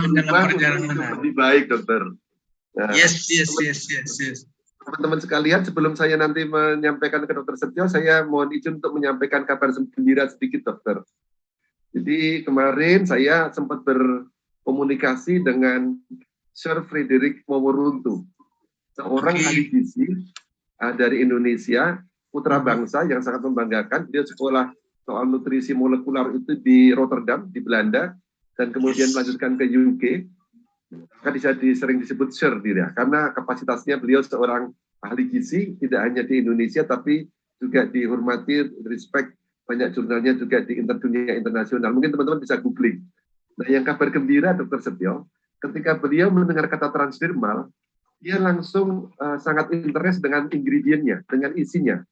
dalam perjalanan. Lebih baik, dokter. Nah, yes. Teman-teman sekalian, sebelum saya nanti menyampaikan ke dokter Setio, saya mohon izin untuk menyampaikan kabar gembira sedikit, dokter. Jadi kemarin saya sempat berkomunikasi dengan Sir Frederick Moworuntu, seorang ahli gizi dari Indonesia, putra bangsa yang sangat membanggakan. Dia sekolah soal nutrisi molekular itu di Rotterdam, di Belanda, dan kemudian melanjutkan ke UK. Kan sering disebut Sir dia, karena kapasitasnya beliau seorang ahli gizi, tidak hanya di Indonesia, tapi juga dihormati, respect, banyak jurnalnya juga di dunia internasional. Mungkin teman-teman bisa googling. Nah, yang kabar gembira, Dr. Setio, ketika beliau mendengar kata transdermal, dia langsung sangat interest dengan ingredientnya, dengan isinya.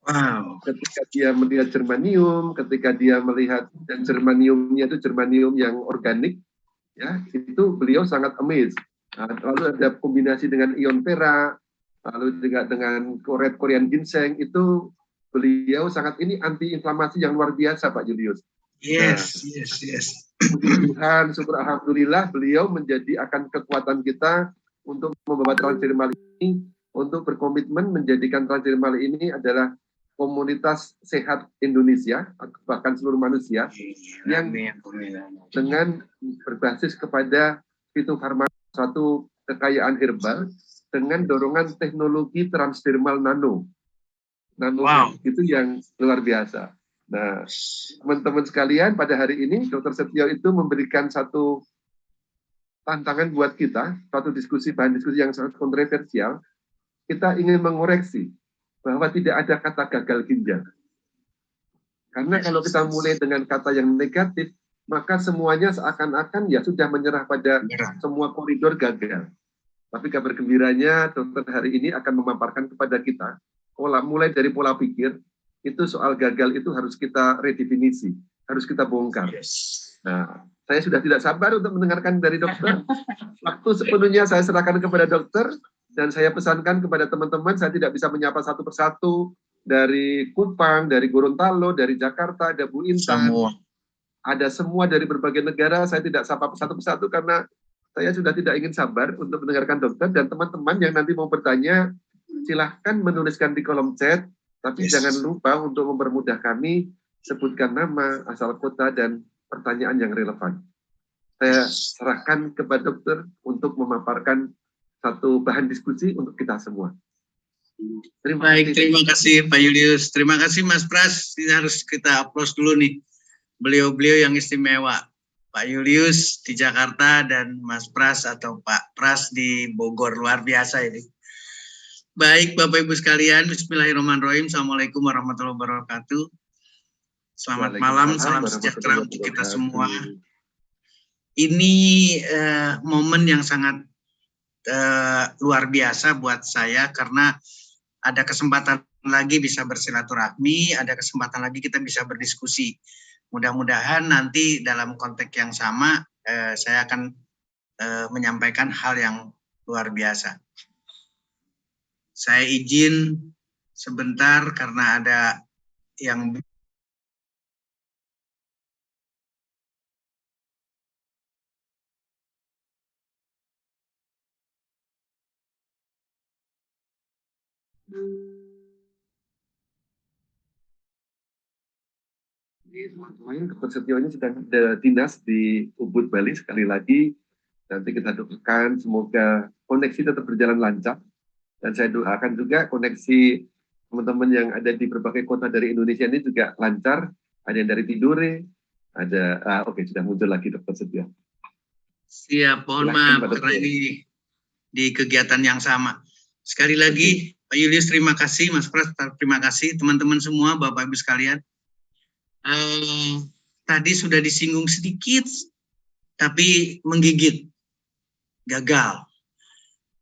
Wow. Ketika dia melihat germanium, ketika dia melihat, dan germaniumnya itu germanium yang organik, ya, itu beliau sangat amazed. Nah, lalu ada kombinasi dengan ion perak, lalu juga dengan Korean ginseng, itu beliau sangat ini anti-inflamasi yang luar biasa, Pak Julius. Yes. Puji Tuhan, syukur alhamdulillah, beliau menjadi akan kekuatan kita untuk membawa transdermal ini, untuk berkomitmen menjadikan transdermal ini adalah komunitas sehat Indonesia, bahkan seluruh manusia, yang dengan berbasis kepada fitofarmaka, suatu kekayaan herbal, dengan dorongan teknologi transdermal nano. Wow. Itu yang luar biasa. Nah, teman-teman sekalian, pada hari ini Dr. Setio itu memberikan satu tantangan buat kita, satu bahan diskusi yang sangat kontroversial. Kita ingin mengoreksi bahwa tidak ada kata gagal ginjal. Karena kalau kita mulai dengan kata yang negatif, maka semuanya seakan-akan ya sudah menyerah pada semua koridor gagal. Tapi kabar gembiranya, dokter hari ini akan memaparkan kepada kita, mulai dari pola pikir, itu soal gagal itu harus kita redefinisi, harus kita bongkar. Nah, saya sudah tidak sabar untuk mendengarkan dari dokter. Waktu sepenuhnya saya serahkan kepada dokter, dan saya pesankan kepada teman-teman, saya tidak bisa menyapa satu persatu, dari Kupang, dari Gorontalo, dari Jakarta, ada Bu Intan, ada semua dari berbagai negara, saya tidak sapa satu persatu karena saya sudah tidak ingin sabar untuk mendengarkan dokter, dan teman-teman yang nanti mau bertanya, silahkan menuliskan di kolom chat, tapi jangan lupa untuk mempermudah kami, sebutkan nama, asal kota, dan pertanyaan yang relevan. Saya serahkan kepada dokter untuk memaparkan satu bahan diskusi untuk kita semua. Terima kasih Pak Julius. Terima kasih Mas Pras. Ini harus kita aplaus dulu nih. Beliau-beliau yang istimewa. Pak Julius di Jakarta dan Mas Pras atau Pak Pras di Bogor. Luar biasa ini. Baik Bapak Ibu sekalian, bismillahirrahmanirrahim. Assalamualaikum warahmatullahi wabarakatuh. Selamat malam, salam sejahtera untuk kita semua. Ini momen yang sangat luar biasa buat saya karena ada kesempatan lagi bisa bersilaturahmi, ada kesempatan lagi kita bisa berdiskusi. Mudah-mudahan nanti dalam konteks yang sama saya akan menyampaikan hal yang luar biasa. Saya izin sebentar karena ada yang Dr. Setio ini sedang dinas di Ubud, Bali. Sekali lagi, nanti kita doakan semoga koneksi tetap berjalan lancar. Dan saya doakan juga koneksi teman-teman yang ada di berbagai kota dari Indonesia ini juga lancar. Ada yang dari Tidore, ada, oke, sudah muncul lagi Dr. Setio. Siap, mohon maaf karena ini di kegiatan yang sama. Sekali lagi, Pak Julius terima kasih, Mas Pras terima kasih, teman-teman semua, Bapak Ibu sekalian. Tadi sudah disinggung sedikit, tapi menggigit, gagal.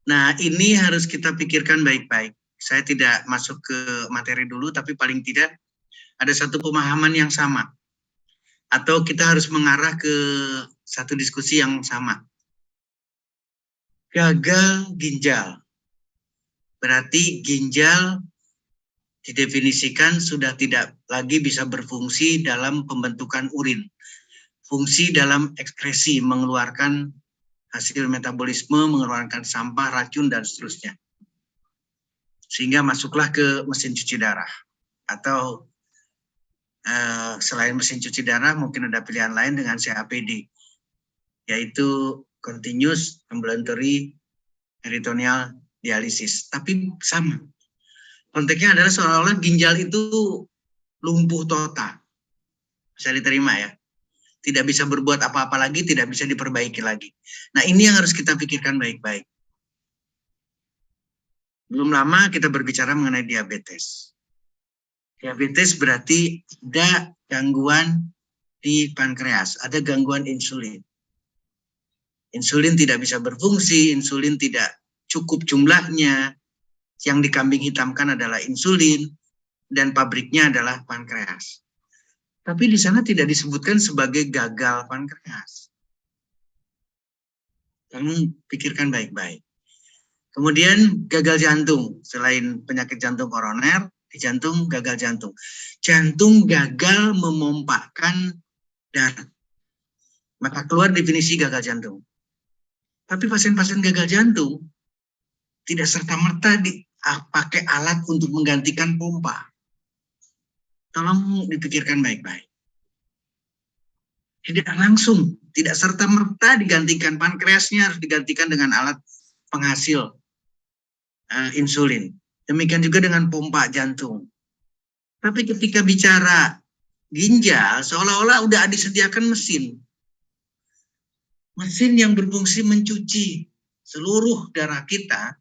Nah, ini harus kita pikirkan baik-baik. Saya tidak masuk ke materi dulu, tapi paling tidak ada satu pemahaman yang sama. Atau kita harus mengarah ke satu diskusi yang sama. Gagal ginjal. Berarti ginjal didefinisikan sudah tidak lagi bisa berfungsi dalam pembentukan urin. Fungsi dalam ekskresi mengeluarkan hasil metabolisme, mengeluarkan sampah, racun, dan seterusnya. Sehingga masuklah ke mesin cuci darah. Atau selain mesin cuci darah, mungkin ada pilihan lain dengan CAPD, yaitu Continuous Ambulatory Peritoneal Dialysis. Tapi sama. Konteksnya adalah seolah-olah ginjal itu lumpuh total. Bisa diterima ya. Tidak bisa berbuat apa-apa lagi, tidak bisa diperbaiki lagi. Nah, ini yang harus kita pikirkan baik-baik. Belum lama kita berbicara mengenai diabetes. Diabetes berarti ada gangguan di pankreas, ada gangguan insulin. Insulin tidak bisa berfungsi, insulin tidak cukup jumlahnya. Yang dikambing hitamkan adalah insulin, dan pabriknya adalah pankreas. Tapi di sana tidak disebutkan sebagai gagal pankreas. Kamu pikirkan baik-baik. Kemudian gagal jantung, selain penyakit jantung koroner, di jantung gagal jantung. Jantung gagal memompahkan darah. Maka keluar definisi gagal jantung. Tapi pasien-pasien gagal jantung tidak serta-merta pakai alat untuk menggantikan pompa. Tolong dipikirkan baik-baik. Tidak langsung, tidak serta-merta digantikan, pankreasnya harus digantikan dengan alat penghasil insulin. Demikian juga dengan pompa jantung. Tapi ketika bicara ginjal, seolah-olah udah disediakan mesin. Mesin yang berfungsi mencuci seluruh darah kita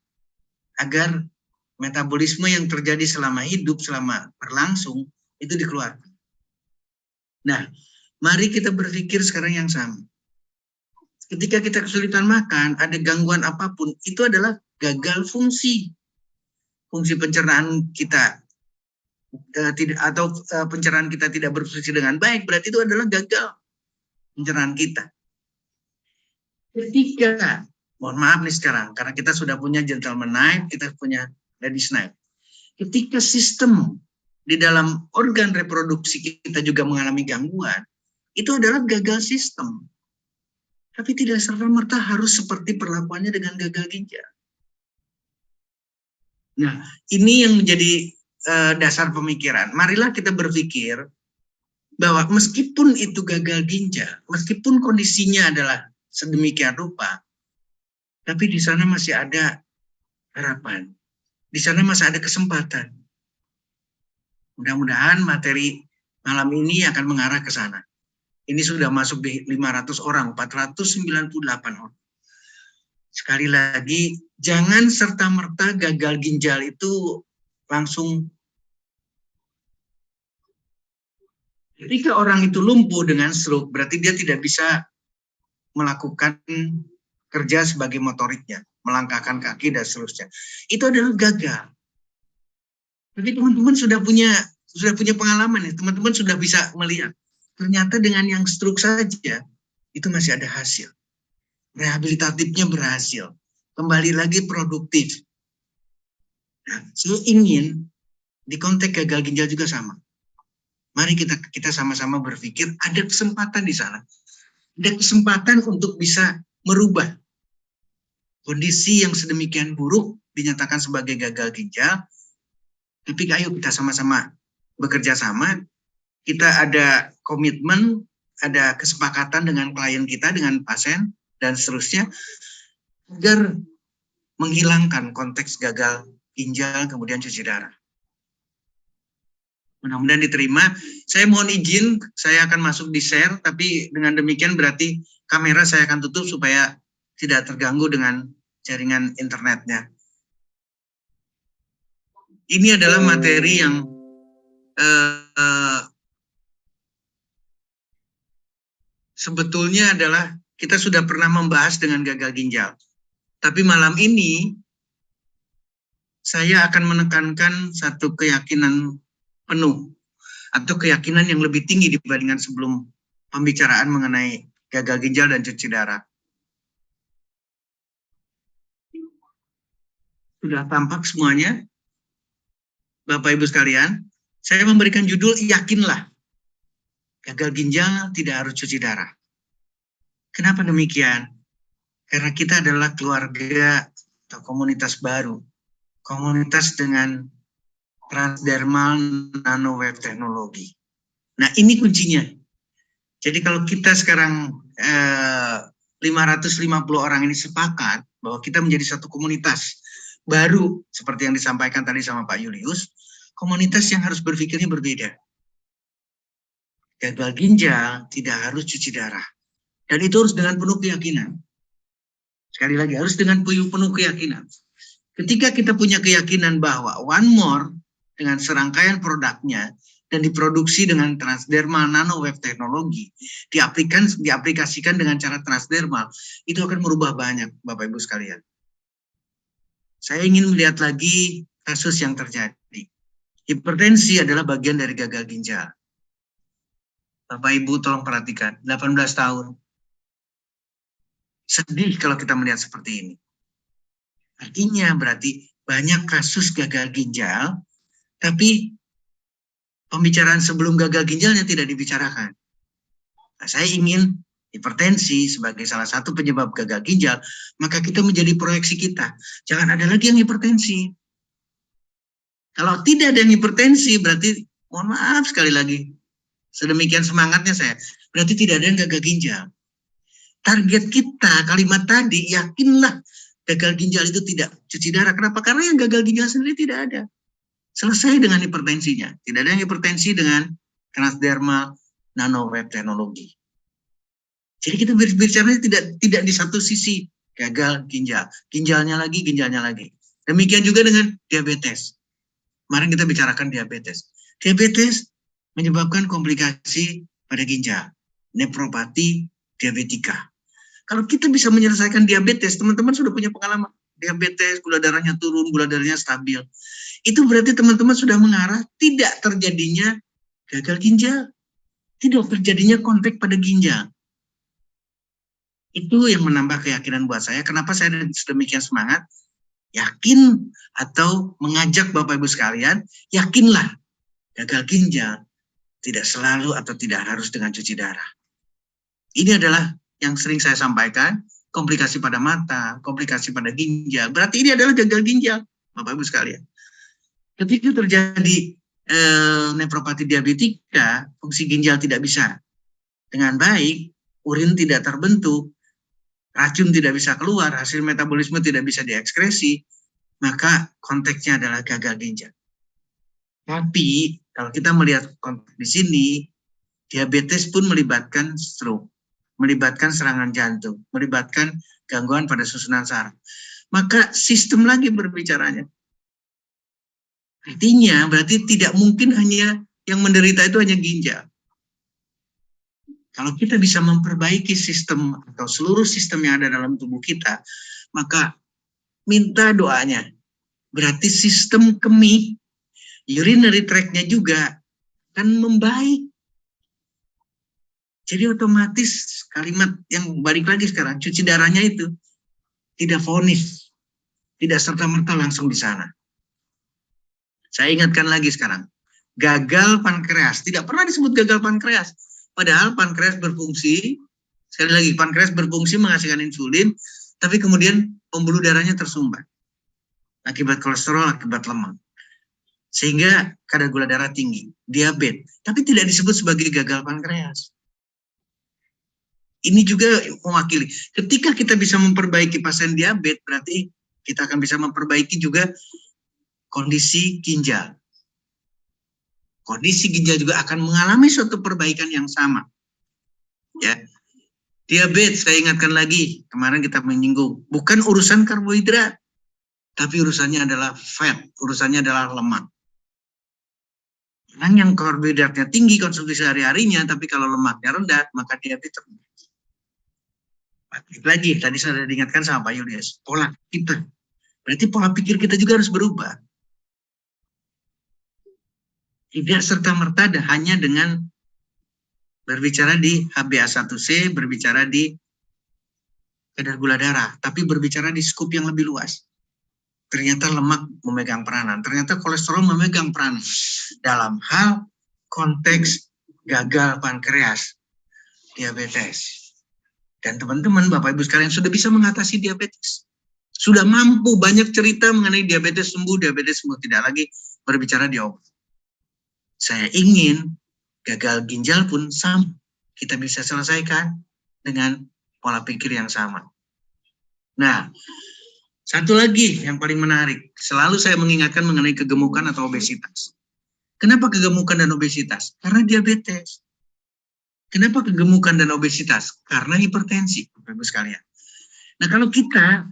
agar metabolisme yang terjadi selama hidup, selama berlangsung, itu dikeluarkan. Nah, mari kita berpikir sekarang yang sama. Ketika kita kesulitan makan, ada gangguan apapun, itu adalah gagal fungsi. Fungsi pencernaan kita pencernaan kita tidak berfungsi dengan baik, berarti itu adalah gagal pencernaan kita. Ketika, mohon maaf nih sekarang, karena kita sudah punya gentleman knife, kita punya ladies knife. Ketika sistem di dalam organ reproduksi kita juga mengalami gangguan, itu adalah gagal sistem. Tapi tidak serta-merta harus seperti perlakuannya dengan gagal ginjal. Nah, ini yang menjadi dasar pemikiran. Marilah kita berpikir bahwa meskipun itu gagal ginjal, meskipun kondisinya adalah sedemikian rupa, tapi di sana masih ada harapan. Di sana masih ada kesempatan. Mudah-mudahan materi malam ini akan mengarah ke sana. Ini sudah masuk di 500 orang, 498 orang. Sekali lagi, jangan serta-merta gagal ginjal itu langsung. Ketika orang itu lumpuh dengan stroke, berarti dia tidak bisa melakukan kerja sebagai motoriknya, melangkahkan kaki dan seterusnya. Itu adalah gagal. Tapi teman-teman sudah punya pengalaman ya, teman-teman sudah bisa melihat. Ternyata dengan yang stroke saja, itu masih ada hasil. Rehabilitatifnya berhasil. Kembali lagi produktif. Nah, saya ingin di konteks gagal ginjal juga sama. Mari kita sama-sama berpikir ada kesempatan di sana. Ada kesempatan untuk bisa merubah kondisi yang sedemikian buruk dinyatakan sebagai gagal ginjal. Tapi ayo kita sama-sama bekerja sama. Kita ada komitmen, ada kesepakatan dengan klien kita, dengan pasien, dan seterusnya, agar menghilangkan konteks gagal ginjal, kemudian cuci darah. Mudah-mudahan diterima. Saya mohon izin, saya akan masuk di share, tapi dengan demikian berarti kamera saya akan tutup supaya tidak terganggu dengan jaringan internetnya. Ini adalah materi yang sebetulnya adalah kita sudah pernah membahas dengan gagal ginjal. Tapi malam ini saya akan menekankan satu keyakinan penuh atau keyakinan yang lebih tinggi dibandingkan sebelum pembicaraan mengenai gagal ginjal dan cuci darah. Sudah tampak semuanya? Bapak Ibu sekalian, saya memberikan judul yakinlah. Gagal ginjal tidak harus cuci darah. Kenapa demikian? Karena kita adalah keluarga atau komunitas baru. Komunitas dengan transdermal nanowave teknologi. Nah, ini kuncinya. Jadi kalau kita sekarang 550 orang ini sepakat bahwa kita menjadi satu komunitas baru, seperti yang disampaikan tadi sama Pak Julius, komunitas yang harus berpikirnya berbeda. Gagal ginjal tidak harus cuci darah. Dan itu harus dengan penuh keyakinan. Sekali lagi, harus dengan penuh keyakinan. Ketika kita punya keyakinan bahwa One More dengan serangkaian produknya dan diproduksi dengan transdermal nanowave teknologi, diaplikasikan dengan cara transdermal, itu akan merubah banyak, Bapak Ibu sekalian. Saya ingin melihat lagi kasus yang terjadi. Hipertensi adalah bagian dari gagal ginjal. Bapak Ibu tolong perhatikan, 18 tahun. Sedih kalau kita melihat seperti ini. Artinya berarti banyak kasus gagal ginjal, tapi pembicaraan sebelum gagal ginjalnya tidak dibicarakan. Nah, saya ingin hipertensi sebagai salah satu penyebab gagal ginjal, maka kita menjadi proyeksi kita. Jangan ada lagi yang hipertensi. Kalau tidak ada yang hipertensi, berarti mohon maaf sekali lagi, sedemikian semangatnya saya, berarti tidak ada yang gagal ginjal. Target kita, kalimat tadi, yakinlah gagal ginjal itu tidak cuci darah. Kenapa? Karena yang gagal ginjal sendiri tidak ada. Selesai dengan hipertensinya. Tidak ada yang hipertensi dengan transdermal nanowave teknologi. Jadi kita berbicara tidak di satu sisi gagal ginjal. Ginjalnya lagi. Demikian juga dengan diabetes. Kemarin kita bicarakan diabetes. Diabetes menyebabkan komplikasi pada ginjal. Nefropati diabetika. Kalau kita bisa menyelesaikan diabetes, teman-teman sudah punya pengalaman. Diabetes, gula darahnya turun, gula darahnya stabil. Itu berarti teman-teman sudah mengarah tidak terjadinya gagal ginjal. Tidak terjadinya kontak pada ginjal. Itu yang menambah keyakinan buat saya. Kenapa saya sedemikian semangat? Yakin atau mengajak Bapak Ibu sekalian, yakinlah gagal ginjal tidak selalu atau tidak harus dengan cuci darah. Ini adalah yang sering saya sampaikan, komplikasi pada mata, komplikasi pada ginjal. Berarti ini adalah gagal ginjal, Bapak Ibu sekalian. Ketika terjadi nefropati diabetika, fungsi ginjal tidak bisa dengan baik, urin tidak terbentuk, racun tidak bisa keluar, hasil metabolisme tidak bisa diekskresi, maka konteksnya adalah gagal ginjal. Tapi kalau kita melihat konteks di sini, diabetes pun melibatkan stroke, melibatkan serangan jantung, melibatkan gangguan pada susunan saraf. Maka sistem lagi berbicaranya. Artinya berarti tidak mungkin hanya yang menderita itu hanya ginjal. Kalau kita bisa memperbaiki sistem atau seluruh sistem yang ada dalam tubuh kita, maka minta doanya. Berarti sistem kemih, urinary tract-nya juga akan membaik. Jadi otomatis kalimat yang balik lagi sekarang, cuci darahnya itu tidak vonis, tidak serta-merta langsung di sana. Saya ingatkan lagi sekarang, gagal pankreas, tidak pernah disebut gagal pankreas. Padahal pankreas berfungsi, sekali lagi pankreas berfungsi menghasilkan insulin, tapi kemudian pembuluh darahnya tersumbat. Akibat kolesterol, akibat lemak. Sehingga kadar gula darah tinggi, diabetes, tapi tidak disebut sebagai gagal pankreas. Ini juga mewakili, ketika kita bisa memperbaiki pasien diabetes, berarti kita akan bisa memperbaiki juga kondisi ginjal. Kondisi ginjal juga akan mengalami suatu perbaikan yang sama. Ya, diabetes saya ingatkan lagi, kemarin kita menyinggung, bukan urusan karbohidrat, tapi urusannya adalah fat, urusannya adalah lemak. Orang yang karbohidratnya tinggi konsumsi sehari-harinya, tapi kalau lemaknya rendah, maka diabetes. Lagi, tadi saya diingatkan sama Pak Julius, pola kita. Berarti pola pikir kita juga harus berubah. Tidak serta-merta hanya dengan berbicara di HbA1c, berbicara di kadar gula darah, tapi berbicara di skup yang lebih luas. Ternyata lemak memegang peranan, ternyata kolesterol memegang peranan dalam hal konteks gagal pankreas, diabetes. Dan teman-teman, Bapak Ibu sekalian sudah bisa mengatasi diabetes. Sudah mampu banyak cerita mengenai diabetes sembuh, tidak lagi berbicara di obat. Saya ingin gagal ginjal pun sama. Kita bisa selesaikan dengan pola pikir yang sama. Nah, satu lagi yang paling menarik, selalu saya mengingatkan mengenai kegemukan atau obesitas. Kenapa kegemukan dan obesitas? Karena diabetes. Kenapa kegemukan dan obesitas? Karena hipertensi, Bapak Ibu sekalian. Nah, kalau kita,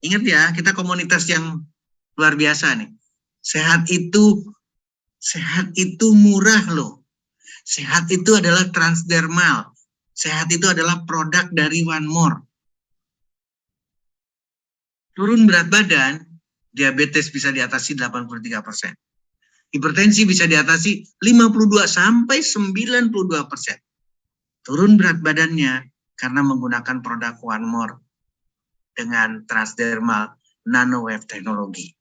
ingat ya, kita komunitas yang luar biasa nih. Sehat itu murah loh. Sehat itu adalah transdermal. Sehat itu adalah produk dari One More. Turun berat badan, diabetes bisa diatasi 83%. Hipertensi bisa diatasi 52 sampai 92%. Turun berat badannya karena menggunakan produk One More dengan transdermal nanowave teknologi.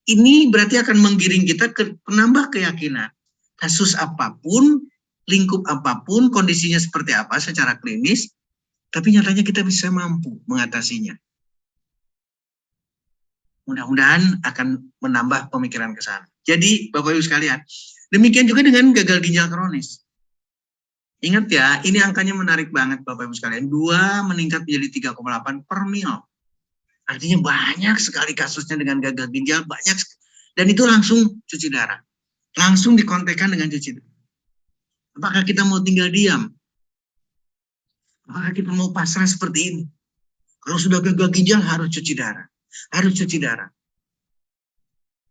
Ini berarti akan menggiring kita ke penambah keyakinan. Kasus apapun, lingkup apapun, kondisinya seperti apa secara klinis, tapi nyatanya kita bisa mampu mengatasinya. Mudah-mudahan akan menambah pemikiran ke sana. Jadi, Bapak Ibu sekalian, demikian juga dengan gagal ginjal kronis. Ingat ya, ini angkanya menarik banget Bapak Ibu sekalian. 2 meningkat menjadi 3,8 per mil. Artinya banyak sekali kasusnya dengan gagal ginjal, banyak. Dan itu langsung cuci darah. Langsung dikontekkan dengan cuci darah. Apakah kita mau tinggal diam? Apakah kita mau pasrah seperti ini? Kalau sudah gagal ginjal harus cuci darah. Harus cuci darah.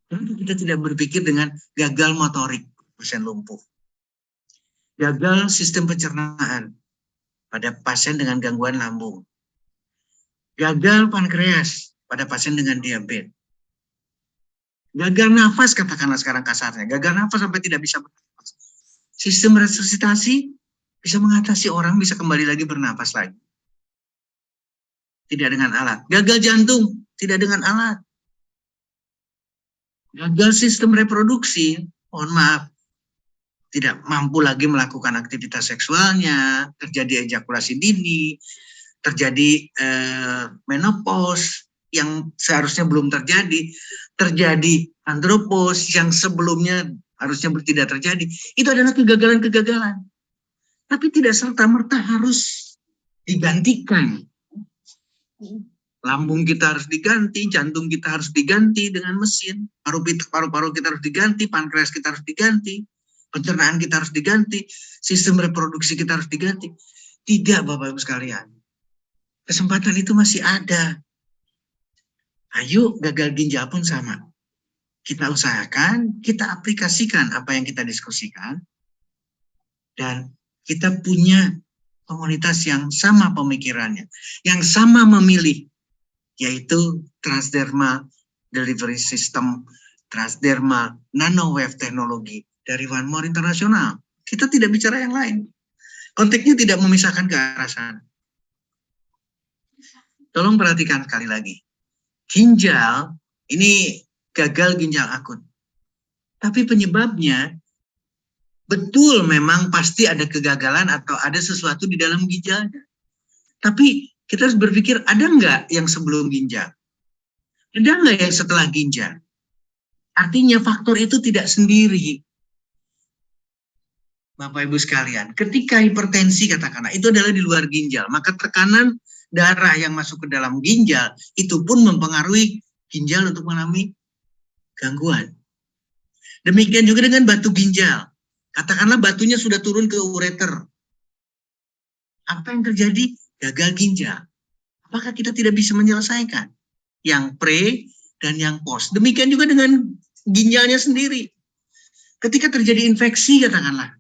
Kenapa kita tidak berpikir dengan gagal motorik, pasien lumpuh? Gagal sistem pencernaan pada pasien dengan gangguan lambung. Gagal pankreas pada pasien dengan diabetes. Gagal nafas, katakanlah sekarang kasarnya. Gagal nafas sampai tidak bisa bernafas. Sistem resusitasi bisa mengatasi orang bisa kembali lagi bernafas lagi. Tidak dengan alat. Gagal jantung, tidak dengan alat. Gagal sistem reproduksi, mohon maaf, tidak mampu lagi melakukan aktivitas seksualnya, terjadi ejakulasi dini, terjadi menopause yang seharusnya belum terjadi, terjadi andropause yang sebelumnya harusnya tidak terjadi. Itu adalah kegagalan-kegagalan. Tapi tidak serta-merta harus digantikan. Lambung kita harus diganti, jantung kita harus diganti dengan mesin, paru-paru kita harus diganti, pankreas kita harus diganti, pencernaan kita harus diganti, sistem reproduksi kita harus diganti. Tidak, Bapak Ibu sekalian. Kesempatan itu masih ada. Ayo, gagal ginjal pun sama. Kita usahakan, kita aplikasikan apa yang kita diskusikan, dan kita punya komunitas yang sama pemikirannya, yang sama memilih, yaitu transdermal delivery system, transdermal nanowave teknologi dari One More Internasional. Kita tidak bicara yang lain. Konteksnya tidak memisahkan ke arah sana. Tolong perhatikan sekali lagi. Ginjal, ini gagal ginjal akut. Tapi penyebabnya, betul memang pasti ada kegagalan atau ada sesuatu di dalam ginjalnya. Tapi kita harus berpikir, ada nggak yang sebelum ginjal? Ada nggak yang setelah ginjal? Artinya faktor itu tidak sendiri. Bapak Ibu sekalian, ketika hipertensi katakanlah, itu adalah di luar ginjal. Maka tekanan darah yang masuk ke dalam ginjal, itu pun mempengaruhi ginjal untuk mengalami gangguan. Demikian juga dengan batu ginjal. Katakanlah batunya sudah turun ke ureter. Apa yang terjadi? Gagal ginjal. Apakah kita tidak bisa menyelesaikan yang pre dan yang post? Demikian juga dengan ginjalnya sendiri. Ketika terjadi infeksi katakanlah.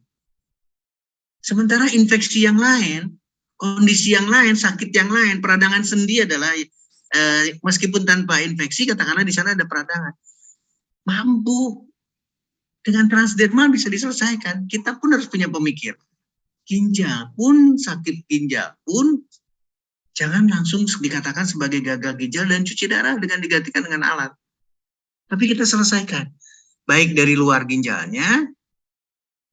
Sementara infeksi yang lain, kondisi yang lain, sakit yang lain, peradangan sendi adalah meskipun tanpa infeksi katakanlah di sana ada peradangan. Mampu dengan transdermal bisa diselesaikan. Kita pun harus punya pemikir. Ginjal pun, sakit ginjal pun, jangan langsung dikatakan sebagai gagal ginjal dan cuci darah dengan digantikan dengan alat. Tapi kita selesaikan. Baik dari luar ginjalnya,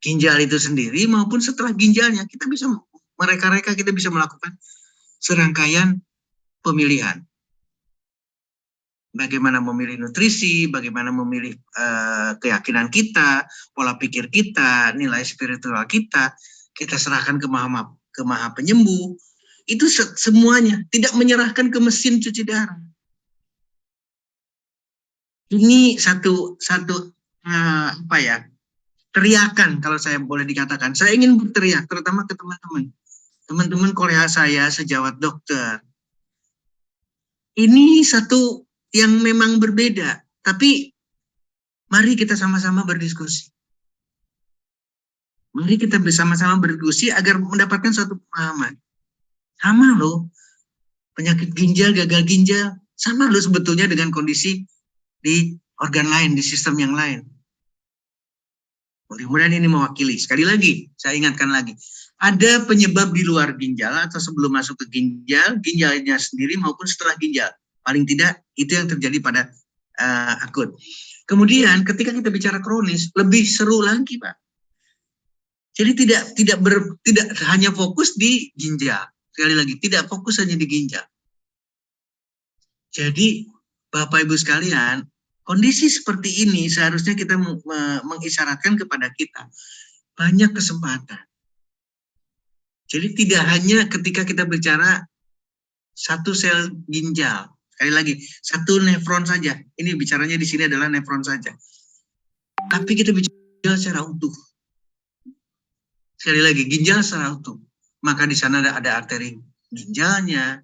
ginjal itu sendiri maupun setelah ginjalnya, kita bisa mereka kita bisa melakukan serangkaian pemilihan. Bagaimana memilih nutrisi, bagaimana memilih keyakinan kita, pola pikir kita, nilai spiritual kita serahkan ke Maha Penyembuh. Itu semuanya, tidak menyerahkan ke mesin cuci darah. Ini satu teriakan kalau saya boleh dikatakan. Saya ingin berteriak, terutama ke teman-teman Korea saya sejawat dokter. Ini satu yang memang berbeda, tapi mari kita sama-sama berdiskusi. Mari kita bersama-sama berdiskusi agar mendapatkan suatu pemahaman. Sama loh, penyakit ginjal, gagal ginjal, sama loh sebetulnya dengan kondisi di organ lain, di sistem yang lain. Mudah-mudahan ini mewakili. Sekali lagi, saya ingatkan lagi. Ada penyebab di luar ginjal atau sebelum masuk ke ginjal, ginjalnya sendiri maupun setelah ginjal. Paling tidak, itu yang terjadi pada akut. Kemudian ketika kita bicara kronis, lebih seru lagi, Pak. Jadi tidak hanya fokus di ginjal. Sekali lagi, tidak fokus hanya di ginjal. Jadi, Bapak Ibu sekalian, kondisi seperti ini seharusnya kita mengisyaratkan kepada kita banyak kesempatan. Jadi tidak hanya ketika kita bicara satu sel ginjal, sekali lagi satu nefron saja. Ini bicaranya di sini adalah nefron saja. Tapi kita bicara secara utuh. Sekali lagi ginjal secara utuh. Maka di sana ada arteri ginjalnya.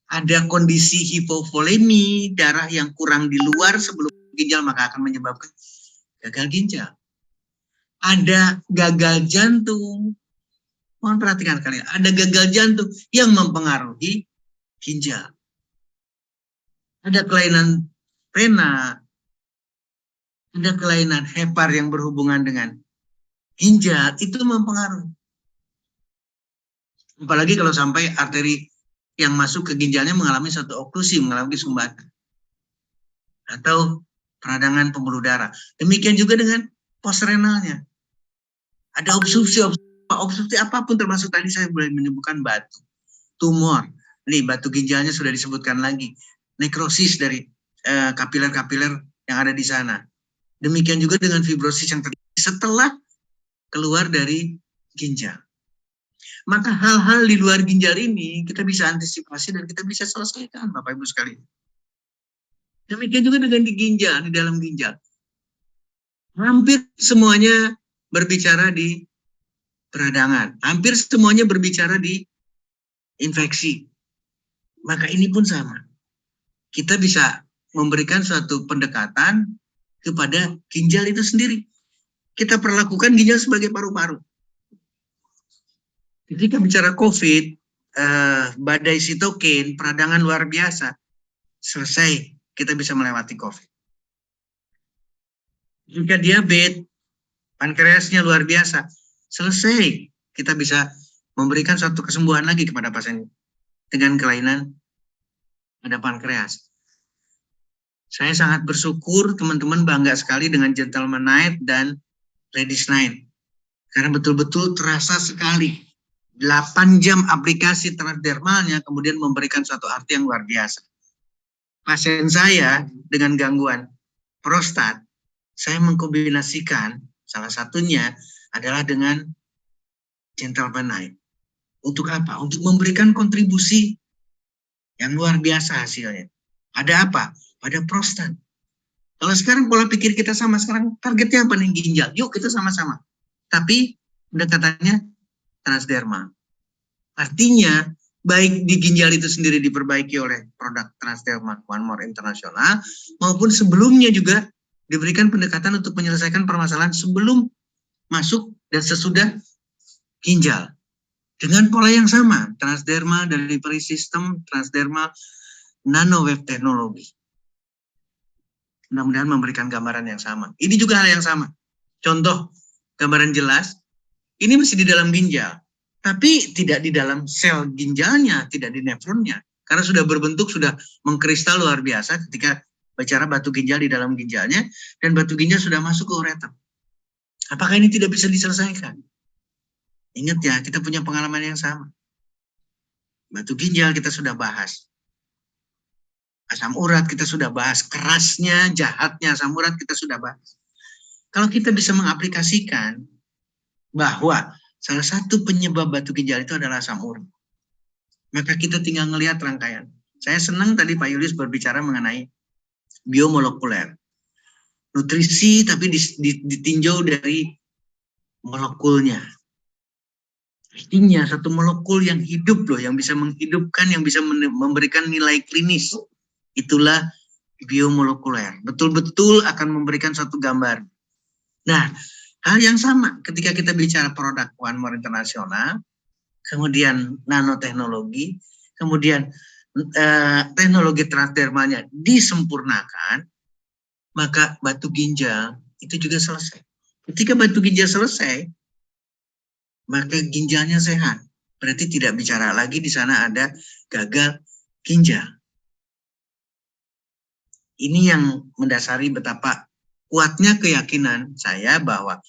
Ada kondisi hipovolemi, darah yang kurang di luar sebelum ginjal, maka akan menyebabkan gagal ginjal. Ada gagal jantung. Mohon perhatikan kalian, ada gagal jantung yang mempengaruhi ginjal. Ada kelainan pena, ada kelainan hepar yang berhubungan dengan ginjal, itu mempengaruhi. Apalagi kalau sampai arteri yang masuk ke ginjalnya mengalami suatu oklusi, mengalami sumbatan. Atau peradangan pembuluh darah. Demikian juga dengan postrenalnya. Ada obstruksi apapun, termasuk tadi saya boleh menyebutkan batu, tumor. Nih, batu ginjalnya sudah disebutkan lagi. Nekrosis dari kapiler-kapiler yang ada di sana. Demikian juga dengan fibrosis yang terjadi setelah keluar dari ginjal. Maka hal-hal di luar ginjal ini kita bisa antisipasi dan kita bisa selesaikan, Bapak Ibu sekalian. Demikian juga dengan di ginjal, di dalam ginjal. Hampir semuanya berbicara di peradangan. Hampir semuanya berbicara di infeksi. Maka ini pun sama. Kita bisa memberikan suatu pendekatan kepada ginjal itu sendiri. Kita perlakukan ginjal sebagai paru-paru. Ketika bicara COVID, badai sitokin, peradangan luar biasa, selesai, kita bisa melewati COVID. Jika diabetes, pankreasnya luar biasa, selesai, kita bisa memberikan suatu kesembuhan lagi kepada pasien dengan kelainan pada pankreas. Saya sangat bersyukur, teman-teman bangga sekali dengan Gentleman Night dan Ladies Night. Karena betul-betul terasa sekali. 8 jam aplikasi transdermalnya kemudian memberikan suatu arti yang luar biasa. Pasien saya dengan gangguan prostat, saya mengkombinasikan salah satunya adalah dengan Gentleman Night. Untuk apa? Untuk memberikan kontribusi yang luar biasa hasilnya. Ada apa? Pada prostat. Kalau sekarang pola pikir kita sama, sekarang targetnya apa nih? Ginjal. Yuk kita sama-sama. Tapi pendekatannya transdermal. Artinya, baik di ginjal itu sendiri diperbaiki oleh produk Transdermal One More International, maupun sebelumnya juga diberikan pendekatan untuk menyelesaikan permasalahan sebelum masuk dan sesudah ginjal. Dengan pola yang sama, transdermal delivery system, transdermal nanowave teknologi. Mudah-mudahan memberikan gambaran yang sama. Ini juga hal yang sama. Contoh, gambaran jelas, ini masih di dalam ginjal, tapi tidak di dalam sel ginjalnya, tidak di nefronnya. Karena sudah berbentuk, sudah mengkristal luar biasa ketika bicara batu ginjal di dalam ginjalnya, dan batu ginjal sudah masuk ke ureter. Apakah ini tidak bisa diselesaikan? Ingat ya, kita punya pengalaman yang sama. Batu ginjal kita sudah bahas. Asam urat kita sudah bahas. Kerasnya, jahatnya asam urat kita sudah bahas. Kalau kita bisa mengaplikasikan bahwa salah satu penyebab batu ginjal itu adalah asam urat, maka kita tinggal melihat rangkaian. Saya senang tadi Pak Julius berbicara mengenai biomolekuler. Nutrisi tapi ditinjau dari molekulnya. Artinya satu molekul yang hidup loh, yang bisa menghidupkan, yang bisa memberikan nilai klinis. Itulah biomolekuler. Betul-betul akan memberikan suatu gambar. Nah, hal yang sama ketika kita bicara produk One More International, kemudian nanoteknologi, kemudian teknologi transdermalnya disempurnakan, maka batu ginjal itu juga selesai. Ketika batu ginjal selesai, maka ginjalnya sehat. Berarti tidak bicara lagi di sana ada gagal ginjal. Ini yang mendasari betapa kuatnya keyakinan saya bahwa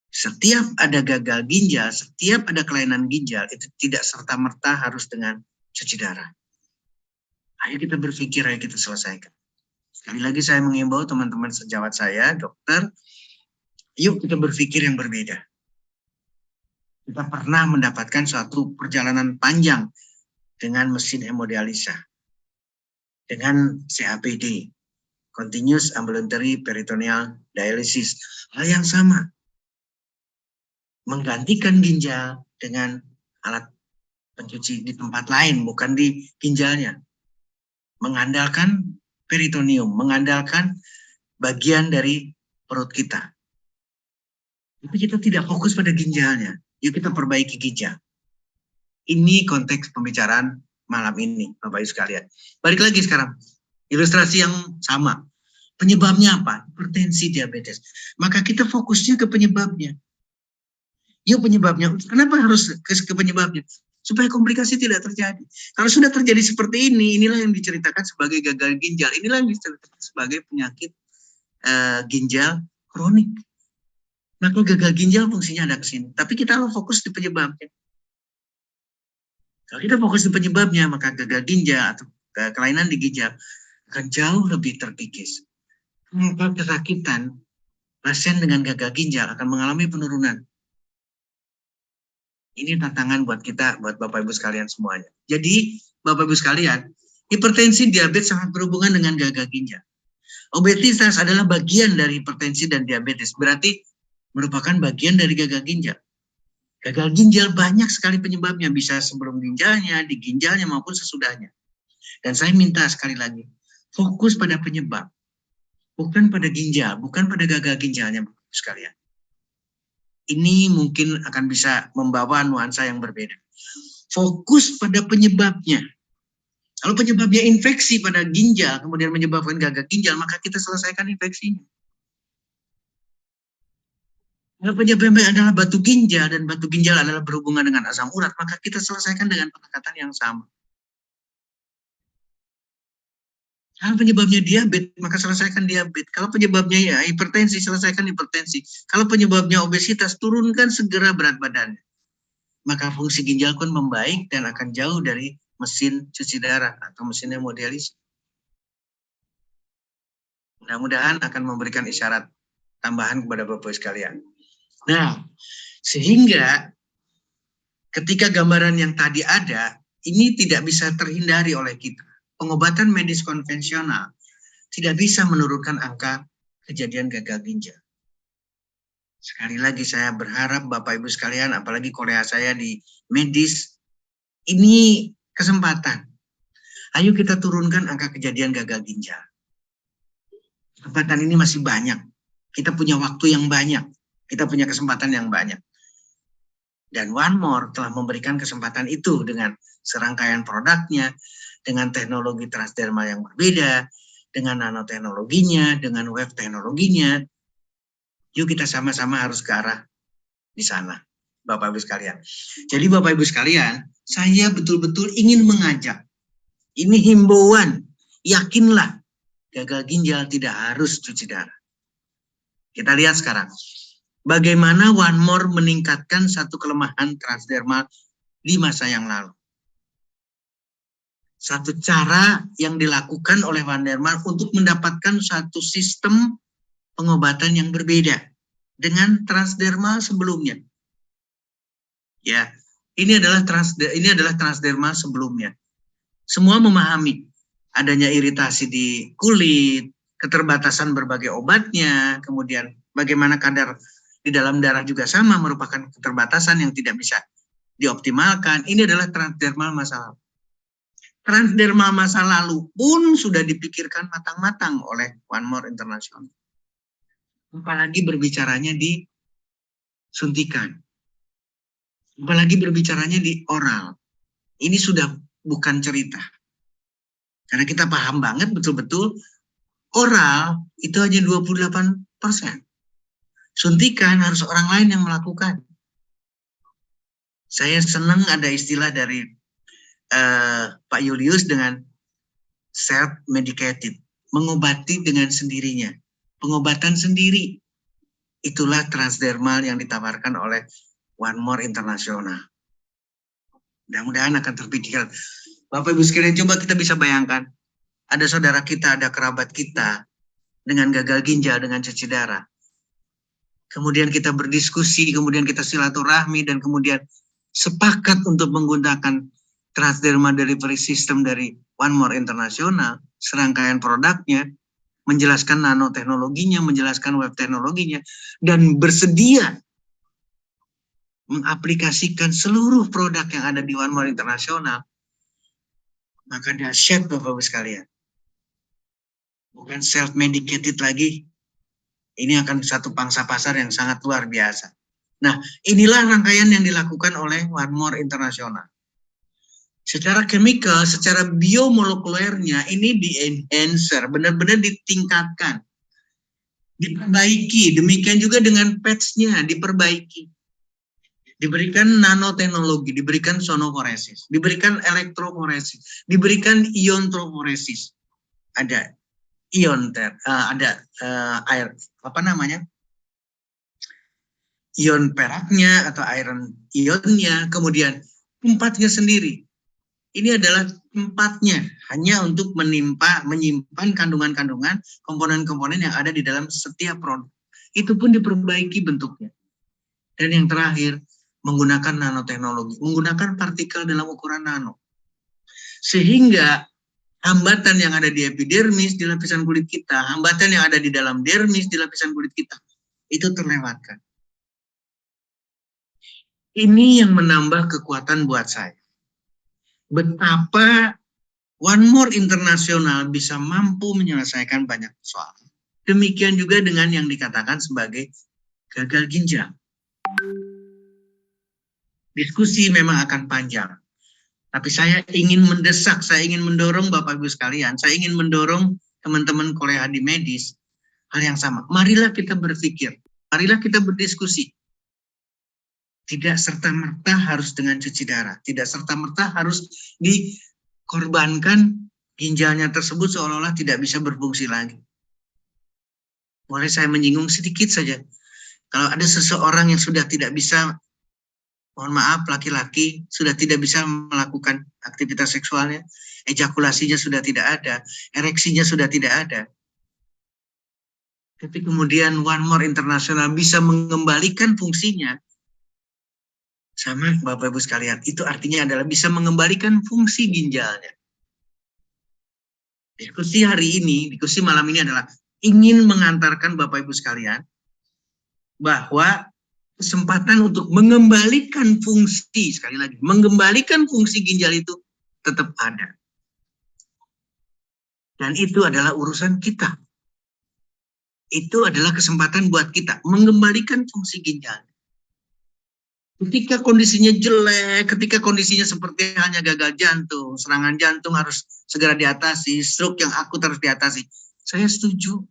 setiap ada gagal ginjal, setiap ada kelainan ginjal, itu tidak serta-merta harus dengan cuci darah. Ayo kita berpikir, ayo kita selesaikan. Sekali lagi saya mengimbau teman-teman sejawat saya, dokter, yuk kita berpikir yang berbeda. Kita pernah mendapatkan suatu perjalanan panjang dengan mesin hemodialisa, dengan CAPD, Continuous Ambulatory Peritoneal Dialysis. Hal yang sama, menggantikan ginjal dengan alat pencuci di tempat lain, bukan di ginjalnya. Mengandalkan peritoneum, mengandalkan bagian dari perut kita. Tapi kita tidak fokus pada ginjalnya. Yuk kita perbaiki ginjal. Ini konteks pembicaraan malam ini, Bapak Ibu sekalian. Balik lagi sekarang. Ilustrasi yang sama. Penyebabnya apa? Hipertensi, diabetes. Maka kita fokusnya ke penyebabnya. Yuk penyebabnya. Kenapa harus ke penyebabnya? Supaya komplikasi tidak terjadi. Kalau sudah terjadi seperti ini, inilah yang diceritakan sebagai gagal ginjal. Inilah yang diceritakan sebagai penyakit ginjal kronik. Maka gagal ginjal fungsinya ada ke sini. Tapi kita harus fokus di penyebabnya. Kalau kita fokus di penyebabnya, maka gagal ginjal atau kelainan di ginjal akan jauh lebih terkikis. Maka kesakitan pasien dengan gagal ginjal akan mengalami penurunan. Ini tantangan buat kita, buat Bapak Ibu sekalian semuanya. Jadi, Bapak Ibu sekalian, hipertensi, diabetes sangat berhubungan dengan gagal ginjal. Obesitas adalah bagian dari hipertensi dan diabetes. Berarti merupakan bagian dari gagal ginjal. Gagal ginjal banyak sekali penyebabnya, bisa sebelum ginjalnya, di ginjalnya maupun sesudahnya. Dan saya minta sekali lagi, fokus pada penyebab, bukan pada ginjal, bukan pada gagal ginjalnya, Bapak sekalian. Ini mungkin akan bisa membawa nuansa yang berbeda. Fokus pada penyebabnya. Kalau penyebabnya infeksi pada ginjal, kemudian menyebabkan gagal ginjal, maka kita selesaikan infeksinya. Kalau penyebabnya adalah batu ginjal dan batu ginjal adalah berhubungan dengan asam urat, maka kita selesaikan dengan pendekatan yang sama. Kalau penyebabnya diabetes, maka selesaikan diabetes. Kalau penyebabnya ya hipertensi, selesaikan hipertensi. Kalau penyebabnya obesitas, turunkan segera berat badannya. Maka fungsi ginjal pun membaik dan akan jauh dari mesin cuci darah atau mesin hemodialisis. Mudah-mudahan akan memberikan isyarat tambahan kepada Bapak sekalian. Nah, sehingga ketika gambaran yang tadi ada, ini tidak bisa terhindari oleh kita. Pengobatan medis konvensional tidak bisa menurunkan angka kejadian gagal ginjal. Sekali lagi saya berharap Bapak Ibu sekalian, apalagi kolega saya di medis, ini kesempatan. Ayo kita turunkan angka kejadian gagal ginjal. Kesempatan ini masih banyak. Kita punya waktu yang banyak. Kita punya kesempatan yang banyak. Dan One More telah memberikan kesempatan itu dengan serangkaian produknya, dengan teknologi transdermal yang berbeda, dengan nanoteknologinya, dengan wave teknologinya. Yuk kita sama-sama harus ke arah di sana, Bapak Ibu sekalian. Jadi Bapak Ibu sekalian, saya betul-betul ingin mengajak. Ini himbauan, yakinlah gagal ginjal tidak harus cuci darah. Kita lihat sekarang. bagaimana One More meningkatkan satu kelemahan transdermal di masa yang lalu. Satu cara yang dilakukan oleh One More untuk mendapatkan satu sistem pengobatan yang berbeda dengan transdermal sebelumnya. Ya, ini adalah transdermal sebelumnya. Semua memahami adanya iritasi di kulit, keterbatasan berbagai obatnya, kemudian bagaimana kadar di dalam darah juga sama merupakan keterbatasan yang tidak bisa dioptimalkan. Ini adalah transdermal masa lalu. Transdermal masa lalu pun sudah dipikirkan matang-matang oleh One More International. Apalagi berbicaranya di suntikan. Apalagi berbicaranya di oral. Ini sudah bukan cerita. Karena kita paham banget betul-betul oral itu hanya 28%. Suntikan harus orang lain yang melakukan. Saya senang ada istilah dari Pak Julius dengan self-medicated. Mengobati dengan sendirinya. Pengobatan sendiri. Itulah transdermal yang ditawarkan oleh One More International. Mudah-mudahan akan terpikirkan. Bapak Ibu sekalian, coba kita bisa bayangkan. Ada saudara kita, ada kerabat kita dengan gagal ginjal, dengan cuci darah. Kemudian kita berdiskusi, kemudian kita silaturahmi, dan kemudian sepakat untuk menggunakan transdermal delivery system dari One More International, serangkaian produknya, menjelaskan nanoteknologinya, menjelaskan web teknologinya, dan bersedia mengaplikasikan seluruh produk yang ada di One More International, maka dahsyat Bapak Ibu sekalian. Bukan self-medicated lagi. Ini akan satu pangsa pasar yang sangat luar biasa. Nah, inilah rangkaian yang dilakukan oleh One More International. Secara chemical, secara biomolekulernya, ini di-enhancer, benar-benar ditingkatkan. Diperbaiki, demikian juga dengan patch-nya, diperbaiki. Diberikan nanoteknologi, diberikan sonoforesis, diberikan elektroforesis, diberikan iontroforesis. Ada ion, air, ion peraknya atau iron ionnya, kemudian tempatnya sendiri. Ini adalah tempatnya hanya untuk menyimpan kandungan-kandungan, komponen-komponen yang ada di dalam setiap produk. Itu pun diperbaiki bentuknya. Dan yang terakhir, menggunakan nanoteknologi, menggunakan partikel dalam ukuran nano. Sehingga hambatan yang ada di epidermis, di lapisan kulit kita, hambatan yang ada di dalam dermis, di lapisan kulit kita, itu terlewatkan. Ini yang menambah kekuatan buat saya. Betapa One More International bisa mampu menyelesaikan banyak soal. Demikian juga dengan yang dikatakan sebagai gagal ginjal. Diskusi memang akan panjang. Tapi saya ingin mendesak, saya ingin mendorong Bapak Ibu sekalian, saya ingin mendorong teman-teman Korea di medis, hal yang sama. Marilah kita berpikir, marilah kita berdiskusi. Tidak serta-merta harus dengan cuci darah, tidak serta-merta harus dikorbankan ginjalnya tersebut seolah-olah tidak bisa berfungsi lagi. Boleh saya menyinggung sedikit saja. Kalau ada seseorang yang sudah tidak bisa, mohon maaf, laki-laki sudah tidak bisa melakukan aktivitas seksualnya, ejakulasinya sudah tidak ada, ereksinya sudah tidak ada. Tapi kemudian One More International bisa mengembalikan fungsinya. Sama Bapak Ibu sekalian, itu artinya adalah bisa mengembalikan fungsi ginjalnya. Diskusi hari ini, diskusi malam ini adalah ingin mengantarkan Bapak Ibu sekalian bahwa kesempatan untuk mengembalikan fungsi, sekali lagi, mengembalikan fungsi ginjal itu tetap ada. Dan itu adalah urusan kita. Itu adalah kesempatan buat kita mengembalikan fungsi ginjal. Ketika kondisinya jelek, ketika kondisinya seperti hanya gagal jantung, serangan jantung harus segera diatasi, stroke yang akut harus diatasi. Saya setuju.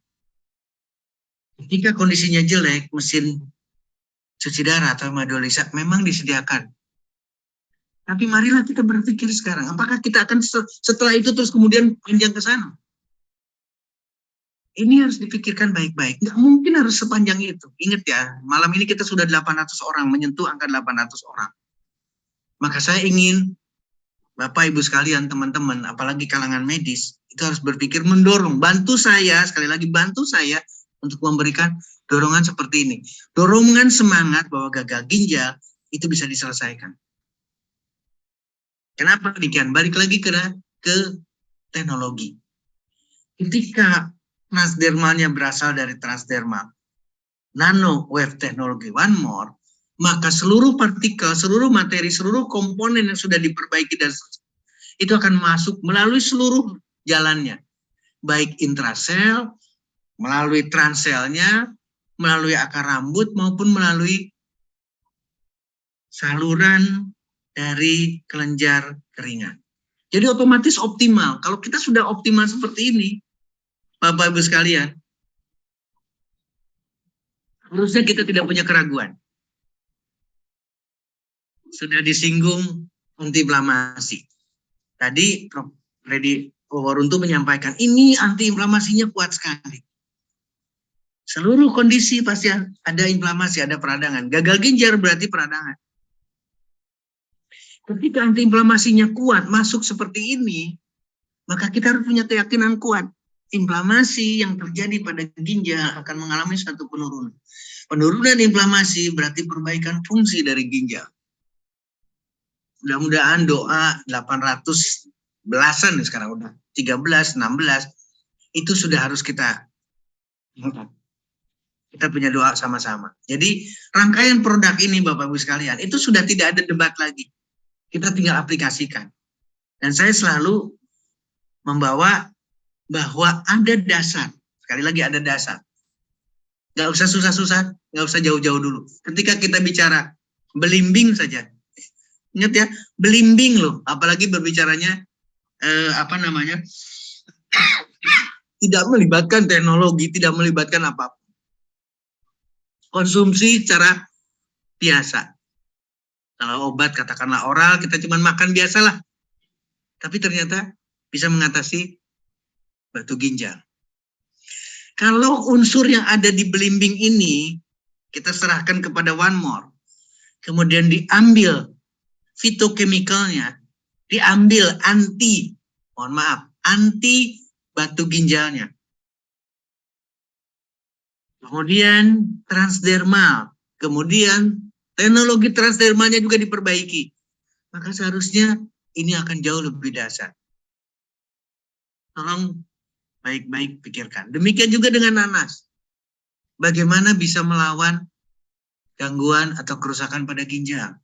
Ketika kondisinya jelek, mesin cuci darah atau hemodialisa memang disediakan. Tapi marilah kita berpikir sekarang, apakah kita akan setelah itu terus kemudian panjang ke sana? Ini harus dipikirkan baik-baik. Nggak mungkin harus sepanjang itu. Ingat ya, malam ini kita sudah 800 orang, menyentuh angka 800 orang. Maka saya ingin Bapak Ibu sekalian, teman-teman, apalagi kalangan medis, itu harus berpikir mendorong, bantu saya, sekali lagi bantu saya untuk memberikan dorongan seperti ini. Dorongan semangat bahwa gagal ginjal itu bisa diselesaikan. Kenapa demikian? Balik lagi ke teknologi. Ketika transdermalnya berasal dari transdermal nano wave teknologi one more, maka seluruh partikel, seluruh materi, seluruh komponen yang sudah diperbaiki dan itu akan masuk melalui seluruh jalannya, baik intrasel, melalui transselnya, melalui akar rambut maupun melalui saluran dari kelenjar keringat. Jadi otomatis optimal. Kalau kita sudah optimal seperti ini, Bapak Ibu sekalian, harusnya kita tidak punya keraguan. Sudah disinggung antiinflamasi. Tadi Prof. Freddy Wawaruntu menyampaikan, ini antiinflamasinya kuat sekali. Seluruh kondisi pasti ada inflamasi, ada peradangan. Gagal ginjal berarti peradangan. Ketika antiinflamasinya kuat, masuk seperti ini, maka kita harus punya keyakinan kuat. Inflamasi yang terjadi pada ginjal akan mengalami satu penurunan. Penurunan inflamasi berarti perbaikan fungsi dari ginjal. Mudah-mudahan doa 800 belasan sekarang udah 13, 16 itu sudah harus kita punya doa sama-sama. Jadi rangkaian produk ini Bapak Ibu sekalian itu sudah tidak ada debat lagi. Kita tinggal aplikasikan. Dan saya selalu membawa bahwa ada dasar. Sekali lagi ada dasar. Nggak usah susah-susah, nggak usah jauh-jauh dulu. Ketika kita bicara belimbing saja. Ingat ya, belimbing loh. Apalagi berbicaranya, tidak melibatkan teknologi, tidak melibatkan apapun. Konsumsi secara biasa. Kalau obat katakanlah oral, kita cuma makan biasalah. Tapi ternyata bisa mengatasi batu ginjal. Kalau unsur yang ada di belimbing ini kita serahkan kepada one more, kemudian diambil fitokemikalnya, diambil anti batu ginjalnya. Kemudian transdermal, kemudian teknologi transdermalnya juga diperbaiki. Maka seharusnya ini akan jauh lebih dahsyat. Tolong baik-baik pikirkan. Demikian juga dengan nanas. Bagaimana bisa melawan gangguan atau kerusakan pada ginjal?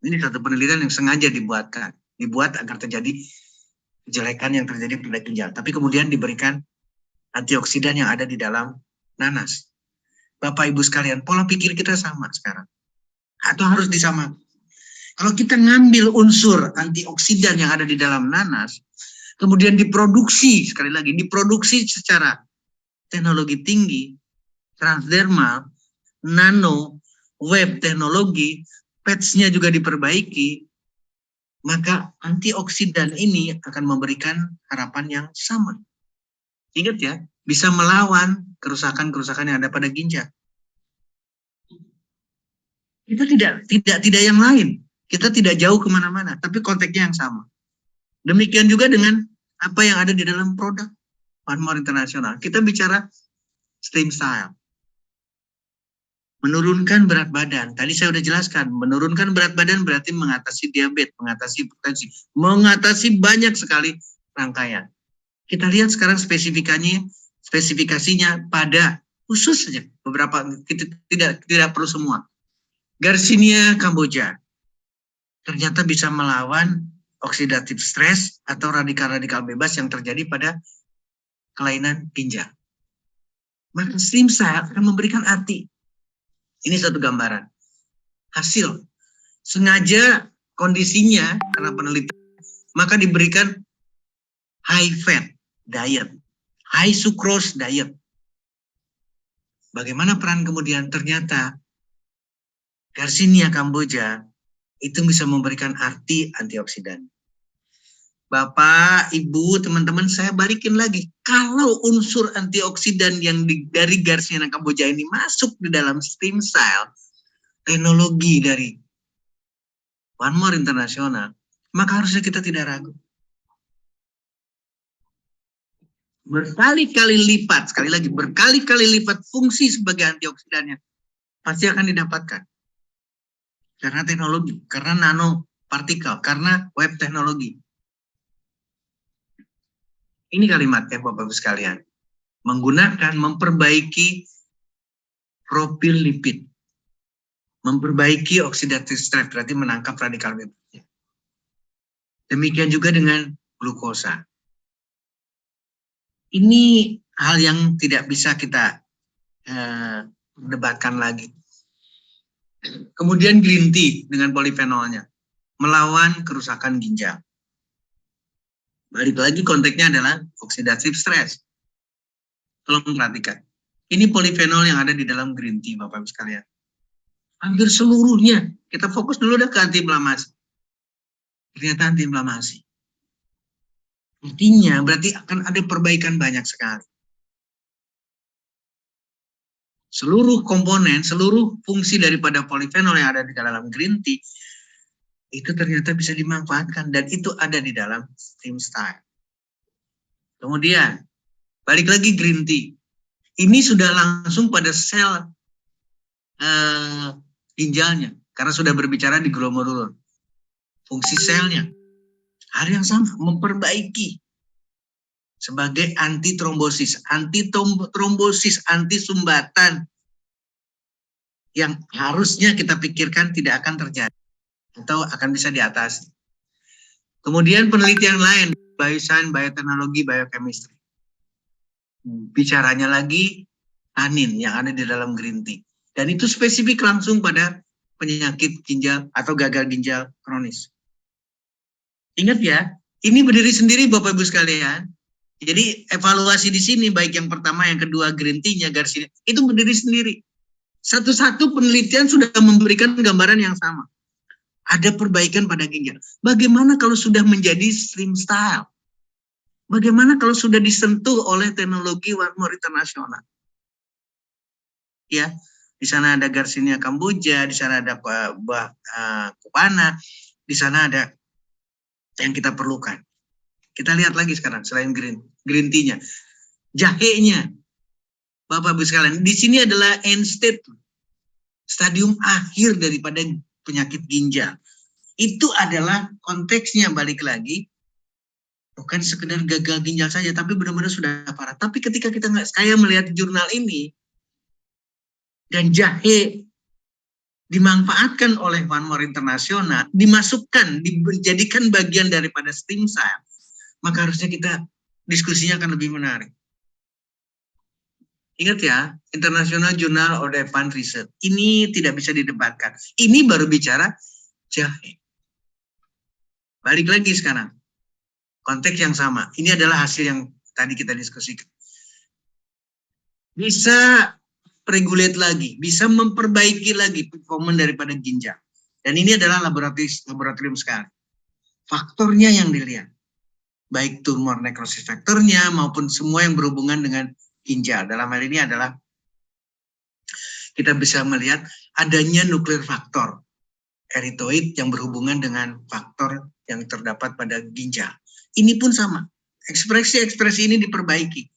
Ini satu penelitian yang sengaja dibuat agar terjadi kejelekan yang terjadi pada ginjal. Tapi kemudian diberikan antioksidan yang ada di dalam nanas. Bapak Ibu sekalian, pola pikir kita sama sekarang. Atau harus disamakan. Kalau kita ngambil unsur antioksidan yang ada di dalam nanas, kemudian diproduksi, sekali lagi, diproduksi secara teknologi tinggi, transdermal, nano, web teknologi, patch-nya juga diperbaiki, maka antioksidan ini akan memberikan harapan yang sama. Ingat ya, bisa melawan kerusakan-kerusakan yang ada pada ginjal. Itu tidak yang lain. Kita tidak jauh kemana-mana, tapi konteksnya yang sama. Demikian juga dengan apa yang ada di dalam produk One More International. Kita bicara Slim Style. Menurunkan berat badan. Tadi saya sudah jelaskan, menurunkan berat badan berarti mengatasi diabetes, mengatasi hipertensi, mengatasi banyak sekali rangkaian. Kita lihat sekarang spesifikasinya pada khusus saja beberapa, tidak perlu semua. Garcinia cambogia ternyata bisa melawan oksidatif stres atau radikal-radikal bebas yang terjadi pada kelainan ginjal. Maka Slim Style akan memberikan arti. Ini satu gambaran. Hasil. Sengaja kondisinya karena penelitian, maka diberikan high fat diet, high sucrose diet. Bagaimana peran kemudian? Ternyata Garcinia cambogia itu bisa memberikan arti antioksidan. Bapak, Ibu, teman-teman, saya balikin lagi. Kalau unsur antioksidan yang dari Garcinia Cambogia ini masuk di dalam stem cell, teknologi dari One More International, maka harusnya kita tidak ragu. Berkali-kali lipat, sekali lagi, berkali-kali lipat fungsi sebagai antioksidannya pasti akan didapatkan. Karena teknologi, karena nanopartikel, karena web teknologi. Ini kalimatnya Bapak-Ibu sekalian. Menggunakan, memperbaiki profil lipid. Memperbaiki oxidative stress, berarti menangkap radikal bebasnya. Demikian juga dengan glukosa. Ini hal yang tidak bisa kita debatkan lagi. Kemudian green tea dengan polifenolnya. Melawan kerusakan ginjal. Balik lagi konteksnya adalah oxidative stress. Tolong perhatikan. Ini polifenol yang ada di dalam green tea, Bapak-Ibu sekalian. Hampir seluruhnya. Kita fokus dulu ke antiinflamasi. Ternyata antiinflamasi. Artinya berarti akan ada perbaikan banyak sekali. Seluruh komponen, seluruh fungsi daripada polifenol yang ada di dalam green tea itu ternyata bisa dimanfaatkan dan itu ada di dalam stem cell. Kemudian balik lagi green tea. Ini sudah langsung pada sel ginjalnya karena sudah berbicara di glomerulur. Fungsi selnya hal yang sama, memperbaiki sebagai anti trombosis, anti sumbatan yang harusnya kita pikirkan tidak akan terjadi atau akan bisa diatasi. Kemudian penelitian lain, bioscience, bioteknologi, biochemistry. Bicaranya lagi tanin yang ada di dalam green tea. Dan itu spesifik langsung pada penyakit ginjal atau gagal ginjal kronis. Ingat ya, ini berdiri sendiri Bapak-Ibu sekalian. Jadi evaluasi di sini baik yang pertama, yang kedua green tea-nya Garcinia itu berdiri sendiri. Satu-satu penelitian sudah memberikan gambaran yang sama. Ada perbaikan pada ginjal. Bagaimana kalau sudah menjadi slim style? Bagaimana kalau sudah disentuh oleh teknologi One More International? Ya, di sana ada Garcinia Cambogia, di sana ada buah kupana, di sana ada yang kita perlukan. Kita lihat lagi sekarang selain green tea-nya, jahenya, Bapak-Ibu sekalian, di sini adalah end state, stadium akhir daripada penyakit ginjal. Itu adalah konteksnya balik lagi, bukan sekedar gagal ginjal saja, tapi benar-benar sudah parah. Tapi ketika saya melihat jurnal ini, dan jahe dimanfaatkan oleh One More International, dimasukkan, dijadikan bagian daripada stem cell, maka harusnya kita diskusinya akan lebih menarik. Ingat ya, International Journal of Advanced Research. Ini tidak bisa didebatkan. Ini baru bicara jahe. Balik lagi sekarang. Konteks yang sama. Ini adalah hasil yang tadi kita diskusikan. Bisa regulate lagi, bisa memperbaiki lagi performa daripada ginjal. Dan ini adalah laboratorium sekali. Faktornya yang dilihat. Baik tumor necrosis faktornya maupun semua yang berhubungan dengan ginjal. Dalam hal ini adalah kita bisa melihat adanya nuklear faktor erythroid yang berhubungan dengan faktor yang terdapat pada ginjal. Ini pun sama. Ekspresi-ekspresi ini diperbaiki.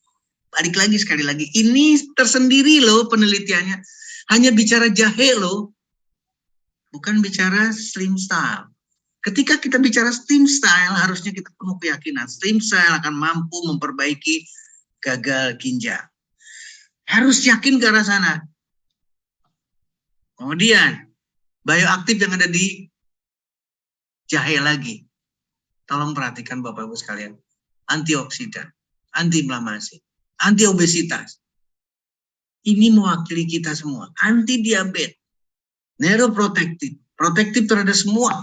Balik lagi sekali lagi. Ini tersendiri loh penelitiannya. Hanya bicara jahe loh. Bukan bicara slim style. Ketika kita bicara stem cell, harusnya kita penuh keyakinan. Stem cell akan mampu memperbaiki gagal ginjal. Harus yakin ke arah sana. Kemudian, bioaktif yang ada di jahe lagi. Tolong perhatikan Bapak-Ibu sekalian. Antioksidan, antiinflamasi, antiobesitas. Ini mewakili kita semua. Anti-diabetes, neuroprotektif, protektif terhadap semua.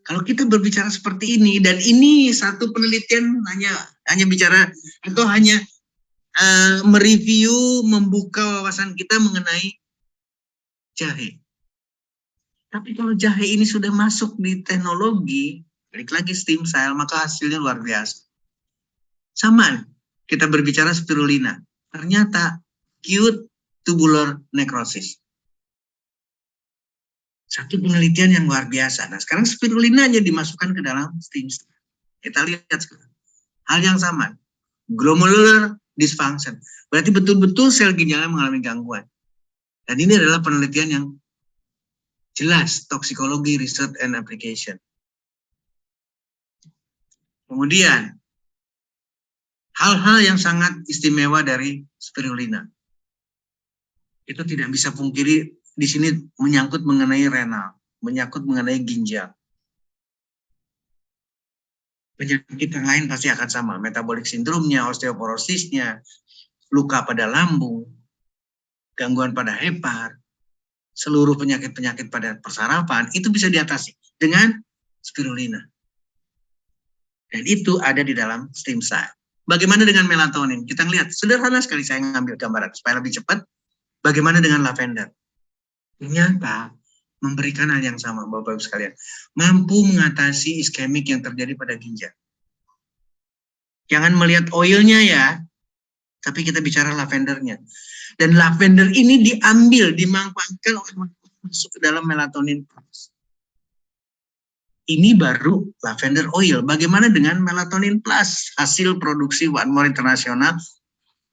Kalau kita berbicara seperti ini, dan ini satu penelitian hanya bicara atau hanya mereview, membuka wawasan kita mengenai jahe. Tapi kalau jahe ini sudah masuk di teknologi, balik lagi stem cell, maka hasilnya luar biasa. Sama, kita berbicara spirulina, ternyata acute tubular necrosis. Satu penelitian yang luar biasa. Nah, sekarang spirulina aja dimasukkan ke dalam stem cell. Kita lihat sekarang. Hal yang sama, glomerular dysfunction. Berarti betul-betul sel ginjalnya mengalami gangguan. Dan ini adalah penelitian yang jelas, toksikologi, research, and application. Kemudian, hal-hal yang sangat istimewa dari spirulina. Itu tidak bisa pungkiri, di sini menyangkut mengenai renal, menyangkut mengenai ginjal. Penyakit yang lain pasti akan sama, metabolic syndrome-nya, osteoporosisnya, luka pada lambung, gangguan pada hepar, seluruh penyakit-penyakit pada persarafan, itu bisa diatasi dengan spirulina. Dan itu ada di dalam stem cell. Bagaimana dengan melatonin? Kita lihat, sederhana sekali saya ngambil gambaran supaya lebih cepat. Bagaimana dengan lavender? Ternyata memberikan hal yang sama, Bapak-Ibu sekalian. Mampu mengatasi iskemik yang terjadi pada ginjal. Jangan melihat oilnya ya, tapi kita bicara lavendernya. Dan lavender ini diambil, dimanfaatkan oleh masuk ke dalam melatonin plus. Ini baru lavender oil. Bagaimana dengan melatonin plus? Hasil produksi One More International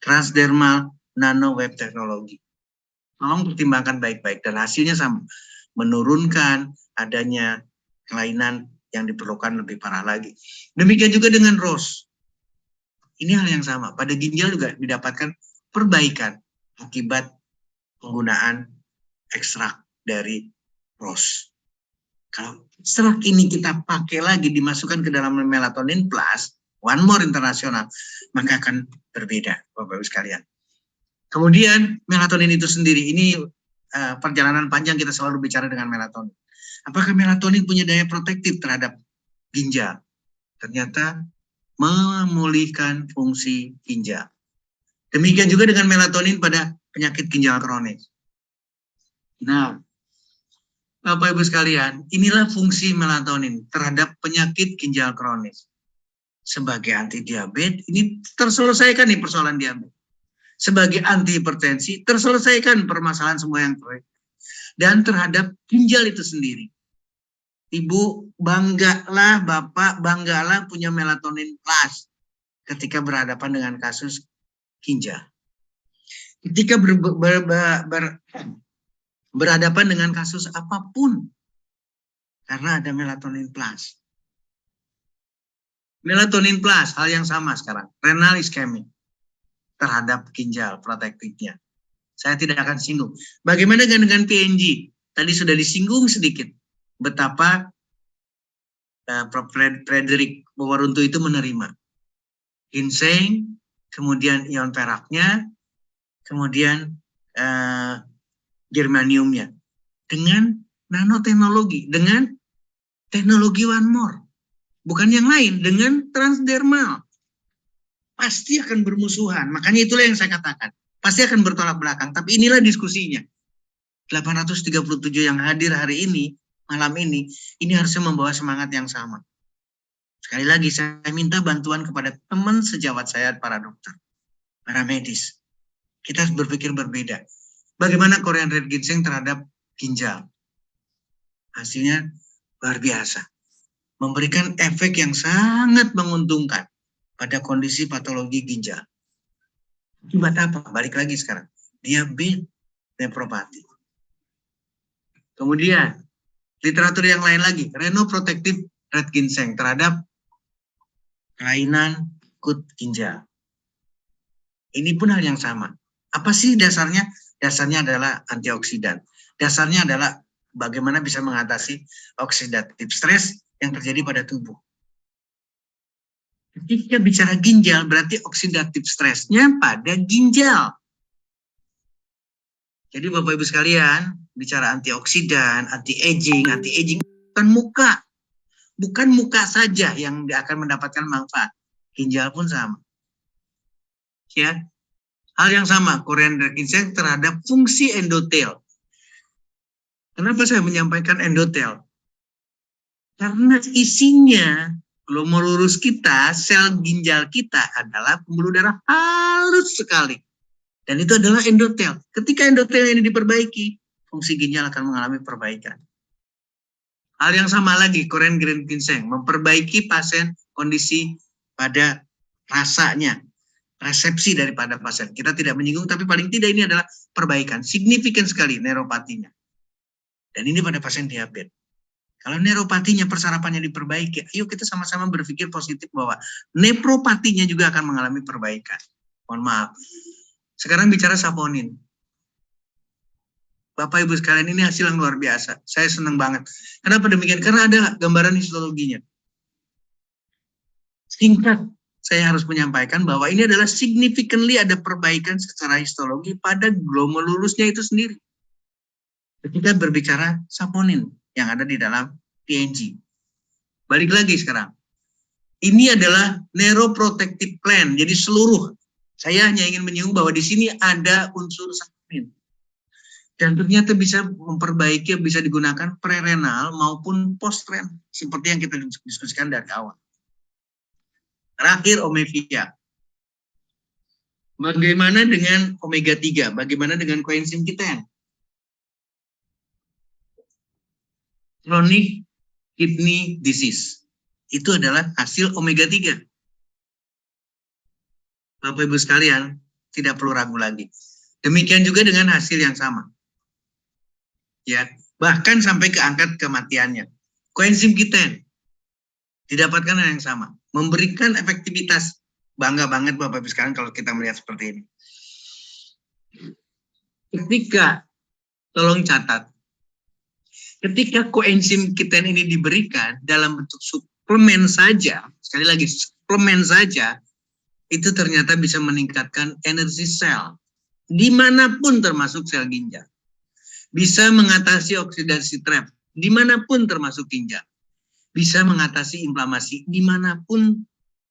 Transdermal Nanowave Technology. Tolong pertimbangkan baik-baik dan hasilnya sama. Menurunkan adanya kelainan yang diperlukan lebih parah lagi. Demikian juga dengan rose. Ini hal yang sama. Pada ginjal juga didapatkan perbaikan akibat penggunaan ekstrak dari rose. Kalau ekstrak ini kita pakai lagi, dimasukkan ke dalam melatonin plus, One More International, maka akan berbeda, Bapak-Ibu sekalian. Kemudian melatonin itu sendiri, ini perjalanan panjang kita selalu bicara dengan melatonin. Apakah melatonin punya daya protektif terhadap ginjal? Ternyata memulihkan fungsi ginjal. Demikian juga dengan melatonin pada penyakit ginjal kronis. Nah, Bapak Ibu sekalian, inilah fungsi melatonin terhadap penyakit ginjal kronis. Sebagai anti diabetes, ini terselesaikan nih persoalan diabetes. Sebagai anti hipertensi, terselesaikan permasalahan semua yang terjadi. Dan terhadap ginjal itu sendiri. Ibu banggalah, Bapak banggalah punya melatonin plus ketika berhadapan dengan kasus ginjal. Ketika berhadapan dengan kasus apapun, karena ada melatonin plus. Melatonin plus, hal yang sama sekarang, renal iskemik terhadap ginjal protektifnya. Saya tidak akan singgung. Bagaimana dengan PNG? Tadi sudah disinggung sedikit betapa Prof. Frederick Wawaruntu itu menerima ginseng, kemudian ion peraknya, kemudian germaniumnya dengan nanoteknologi, dengan teknologi One More, bukan yang lain, dengan transdermal. Pasti akan bermusuhan, makanya itulah yang saya katakan, pasti akan bertolak belakang, tapi inilah diskusinya. 837 yang hadir hari ini, malam ini harusnya membawa semangat yang sama. Sekali lagi, saya minta bantuan kepada teman sejawat saya, para dokter, para medis. Kita harus berpikir berbeda. Bagaimana Korean Red Ginseng terhadap ginjal? Hasilnya luar biasa. Memberikan efek yang sangat menguntungkan pada kondisi patologi ginjal. Akibat apa? Balik lagi sekarang. Diabetes nefropati. Kemudian, literatur yang lain lagi. Renoprotective Red Ginseng terhadap kelainan akut ginjal. Ini pun hal yang sama. Apa sih dasarnya? Dasarnya adalah antioksidan. Dasarnya adalah bagaimana bisa mengatasi oxidative stress yang terjadi pada tubuh. Ketika bicara ginjal, berarti oxidative stress-nya pada ginjal. Jadi Bapak Ibu sekalian, bicara antioksidan, anti-aging bukan muka. Bukan muka saja yang akan mendapatkan manfaat. Ginjal pun sama. Ya. Hal yang sama, Korean Red Ginseng terhadap fungsi endotel. Kenapa saya menyampaikan endotel? Karena isinya glomerulus kita, sel ginjal kita adalah pembuluh darah halus sekali. Dan itu adalah endotel. Ketika endotel ini diperbaiki, fungsi ginjal akan mengalami perbaikan. Hal yang sama lagi, Koren Green Ginseng, memperbaiki pasien kondisi pada rasanya, resepsi daripada pasien. Kita tidak menyinggung, tapi paling tidak ini adalah perbaikan. Signifikan sekali neuropatinya. Dan ini pada pasien diabetes. Kalau neuropatinya, persarapannya diperbaiki, ayo kita sama-sama berpikir positif bahwa nefropatinya juga akan mengalami perbaikan. Mohon maaf. Sekarang bicara saponin. Bapak Ibu sekalian, ini hasil yang luar biasa. Saya senang banget. Kenapa demikian? Karena ada gambaran histologinya. Singkat, saya harus menyampaikan bahwa ini adalah significantly ada perbaikan secara histologi pada glomerulusnya itu sendiri. Ketika berbicara saponin yang ada di dalam PNG. Balik lagi sekarang. Ini adalah neuroprotective plan. Jadi seluruh, saya hanya ingin menyinggung bahwa di sini ada unsur saponin. Dan ternyata bisa memperbaiki, bisa digunakan prerenal maupun postren. Seperti yang kita diskusikan dari awal. Terakhir, omevia. Bagaimana dengan omega 3? Bagaimana dengan koenzim Q10? Chronic kidney disease. Itu adalah hasil omega 3. Bapak Ibu sekalian, tidak perlu ragu lagi. Demikian juga dengan hasil yang sama. Ya, bahkan sampai ke angka kematiannya. Koenzim Q10 didapatkan yang sama, memberikan efektivitas. Bangga banget Bapak Ibu sekalian kalau kita melihat seperti ini. Ketika, tolong catat, ketika koenzim Q10 ini diberikan dalam bentuk suplemen saja, sekali lagi suplemen saja, itu ternyata bisa meningkatkan energi sel, dimanapun termasuk sel ginjal. Bisa mengatasi oksidasi trap, dimanapun termasuk ginjal. Bisa mengatasi inflamasi, dimanapun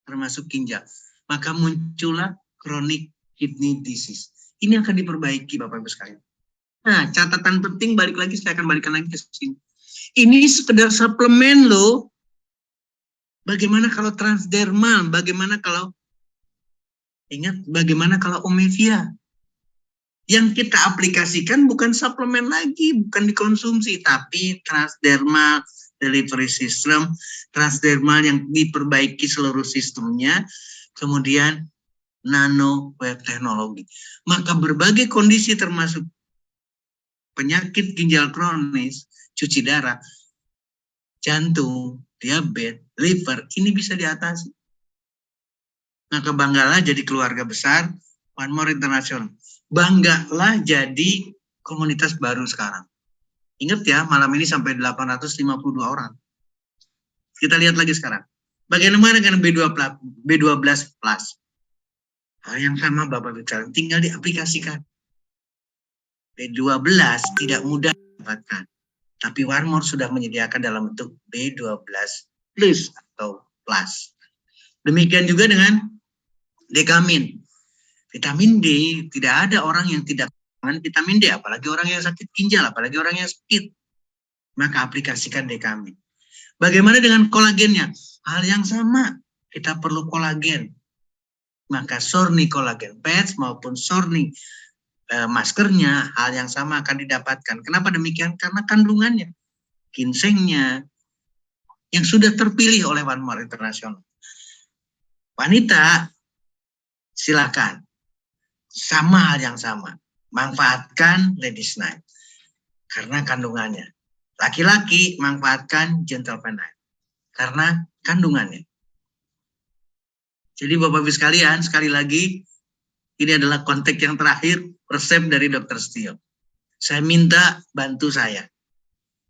termasuk ginjal. Maka muncullah chronic kidney disease. Ini akan diperbaiki Bapak Ibu sekalian. Nah, catatan penting, balik lagi, saya akan balikan lagi ke sini. Ini sekedar suplemen loh. Bagaimana kalau transdermal? Bagaimana kalau, ingat, bagaimana kalau omevia? Yang kita aplikasikan bukan suplemen lagi, bukan dikonsumsi, tapi transdermal delivery system, transdermal yang diperbaiki seluruh sistemnya, kemudian nano wave teknologi. Maka berbagai kondisi termasuk penyakit ginjal kronis, cuci darah, jantung, diabetes, liver, ini bisa diatasi. Maka banggalah jadi keluarga besar One More International. Banggalah jadi komunitas baru sekarang. Ingat ya, malam ini sampai 852 orang. Kita lihat lagi sekarang. Bagaimana dengan B12 plus? Hal yang sama Bapak bicara, tinggal diaplikasikan. B12 tidak mudah didapatkan. Tapi One More sudah menyediakan dalam bentuk B12 plus atau plus. Demikian juga dengan dekamin. Vitamin D, tidak ada orang yang tidak kekurangan vitamin D, apalagi orang yang sakit ginjal, apalagi orang yang sakit. Maka aplikasikan dekamin. Bagaimana dengan kolagennya? Hal yang sama, kita perlu kolagen. Maka Sorni kolagen patch maupun Sorni maskernya, hal yang sama akan didapatkan. Kenapa demikian? Karena kandungannya, ginsengnya, yang sudah terpilih oleh One More International. Wanita, silakan. Sama hal yang sama. Manfaatkan Ladies Night. Karena kandungannya. Laki-laki manfaatkan Gentleman Night. Karena kandungannya. Jadi Bapak Ibu sekalian, sekali lagi, ini adalah konteks yang terakhir, resep dari Dr. Setio. Saya minta bantu saya.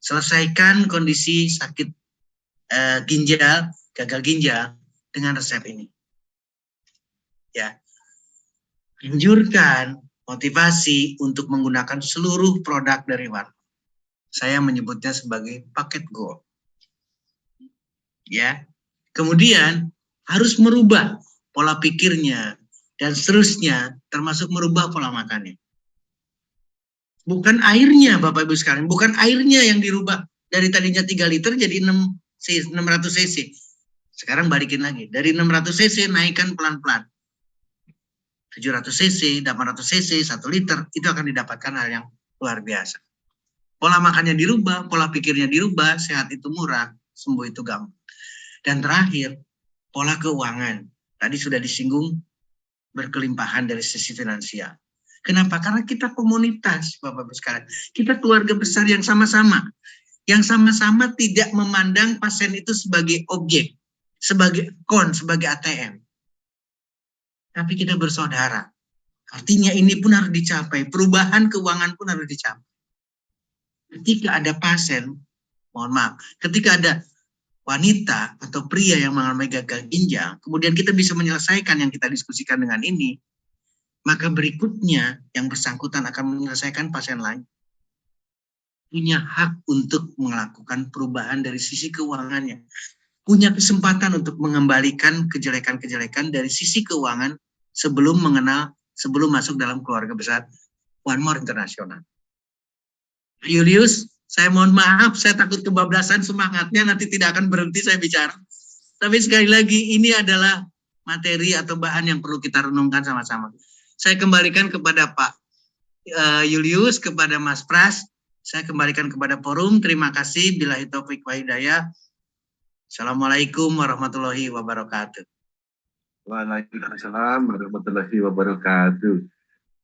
Selesaikan kondisi sakit ginjal, gagal ginjal, dengan resep ini. Ya. Anjurkan motivasi untuk menggunakan seluruh produk dari One. Saya menyebutnya sebagai paket gold. Ya. Kemudian harus merubah pola pikirnya dan seterusnya, termasuk merubah pola makannya. Bukan airnya Bapak Ibu sekalian, bukan airnya yang dirubah dari tadinya 3 liter jadi 6 cc. Sekarang balikin lagi, dari 600 cc naikkan pelan-pelan. 700 cc, 800 cc, 1 liter, itu akan didapatkan hal yang luar biasa. Pola makannya dirubah, pola pikirnya dirubah, sehat itu murah, sembuh itu gampang. Dan terakhir, pola keuangan. Tadi sudah disinggung, berkelimpahan dari sisi finansial. Kenapa? Karena kita komunitas, Bapak-Bapak sekalian. Kita keluarga besar yang sama-sama. Yang sama-sama tidak memandang pasien itu sebagai objek, sebagai akun, sebagai ATM. Tapi kita bersaudara. Artinya ini pun harus dicapai. Perubahan keuangan pun harus dicapai. Ketika ada pasien, mohon maaf, ketika ada wanita atau pria yang mengalami gagal ginjal, kemudian kita bisa menyelesaikan yang kita diskusikan dengan ini, maka berikutnya yang bersangkutan akan menyelesaikan pasien lain. Punya hak untuk melakukan perubahan dari sisi keuangannya. Punya kesempatan untuk mengembalikan kejelekan-kejelekan dari sisi keuangan sebelum masuk dalam keluarga besar One More International. Julius, saya mohon maaf, saya takut kebablasan semangatnya, nanti tidak akan berhenti saya bicara. Tapi sekali lagi, ini adalah materi atau bahan yang perlu kita renungkan sama-sama. Saya kembalikan kepada Pak Julius, kepada Mas Pras, saya kembalikan kepada forum. Terima kasih. Billahi taufik wa hidayah. Assalamualaikum warahmatullahi wabarakatuh. Waalaikumsalam warahmatullahi wabarakatuh.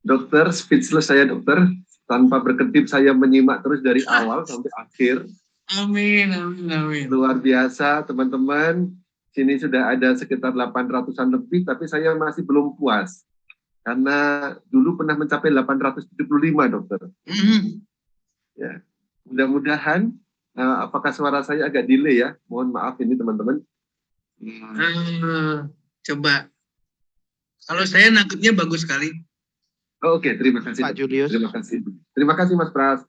Dokter, speechless saya dokter. Tanpa berkedip saya menyimak terus dari awal sampai akhir. Amin, amin, amin. Luar biasa teman-teman. Sini sudah ada sekitar 800-an lebih, tapi saya masih belum puas. Karena dulu pernah mencapai 875 dokter. Ya, mudah-mudahan, apakah suara saya agak delay ya? Mohon maaf ini teman-teman. Coba, kalau saya nangkepnya bagus sekali. Oke, terima kasih Pak Julius. Terima kasih Mas Pras.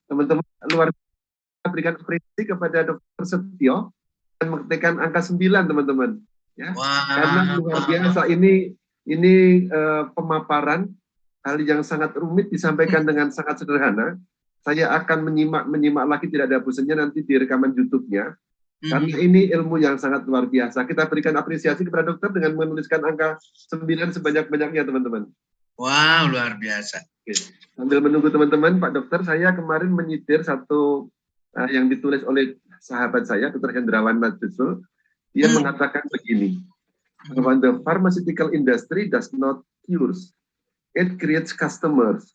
Teman-teman luar biasa, berikan apresiasi kepada Dr. Setio dan mengetikkan angka 9 teman-teman. Ya, karena luar biasa ini pemaparan hal yang sangat rumit disampaikan dengan sangat sederhana. Saya akan menyimak lagi, tidak ada bosannya nanti di rekaman YouTube-nya. Karena ini ilmu yang sangat luar biasa. Kita berikan apresiasi kepada dokter dengan menuliskan angka 9 sebanyak-banyaknya teman-teman. Wow, luar biasa. Oke. Sambil menunggu teman-teman, Pak Dokter, saya kemarin menyitir satu yang ditulis oleh sahabat saya, Dr. Hendrawan Majdusul. Dia mengatakan begini, bahwa the pharmaceutical industry does not cures, it creates customers.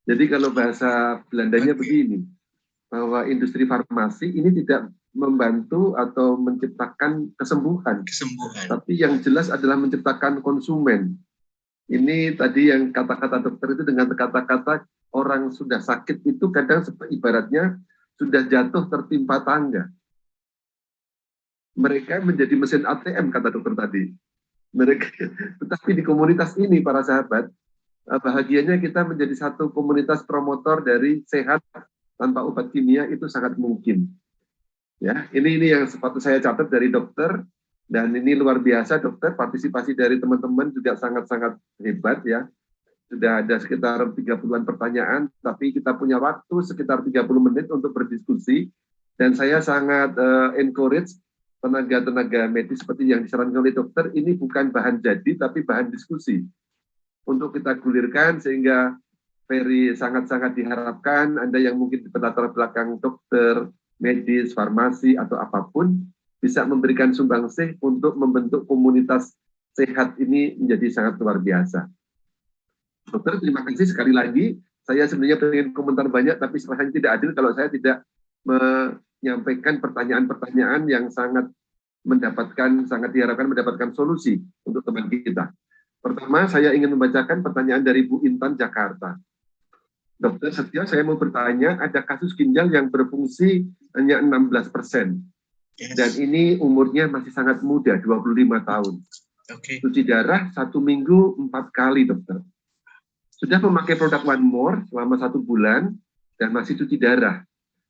Jadi kalau bahasa Belandanya begini, bahwa industri farmasi ini tidak membantu atau menciptakan kesembuhan. Tapi yang jelas adalah menciptakan konsumen. Ini tadi yang kata-kata dokter itu dengan kata-kata orang sudah sakit itu kadang ibaratnya sudah jatuh tertimpa tangga. Mereka menjadi mesin ATM, kata dokter tadi. Tetapi di komunitas ini, para sahabat, bahagianya kita menjadi satu komunitas promotor dari sehat tanpa obat kimia itu sangat mungkin. Ya, ini yang sepatutnya saya catat dari dokter, dan ini luar biasa dokter, partisipasi dari teman-teman juga sangat-sangat hebat ya. Sudah ada sekitar 30-an pertanyaan, tapi kita punya waktu sekitar 30 menit untuk berdiskusi, dan saya sangat encourage tenaga-tenaga medis seperti yang disarankan oleh dokter, ini bukan bahan jadi, tapi bahan diskusi. Untuk kita gulirkan, sehingga very sangat-sangat diharapkan, Anda yang mungkin di latar belakang dokter, medis, farmasi, atau apapun, bisa memberikan sumbangsih untuk membentuk komunitas sehat ini menjadi sangat luar biasa. Dokter, terima kasih sekali lagi. Saya sebenarnya ingin komentar banyak, tapi rasanya tidak adil kalau saya tidak menyampaikan pertanyaan-pertanyaan yang sangat diharapkan mendapatkan solusi untuk teman kita. Pertama, saya ingin membacakan pertanyaan dari Bu Intan Jakarta. Dokter Setio, saya mau bertanya, ada kasus ginjal yang berfungsi hanya 16%. Dan ini umurnya masih sangat muda, 25 tahun. Cuci darah 1 minggu 4 kali, dokter. Sudah memakai produk One More selama 1 bulan, dan masih cuci darah.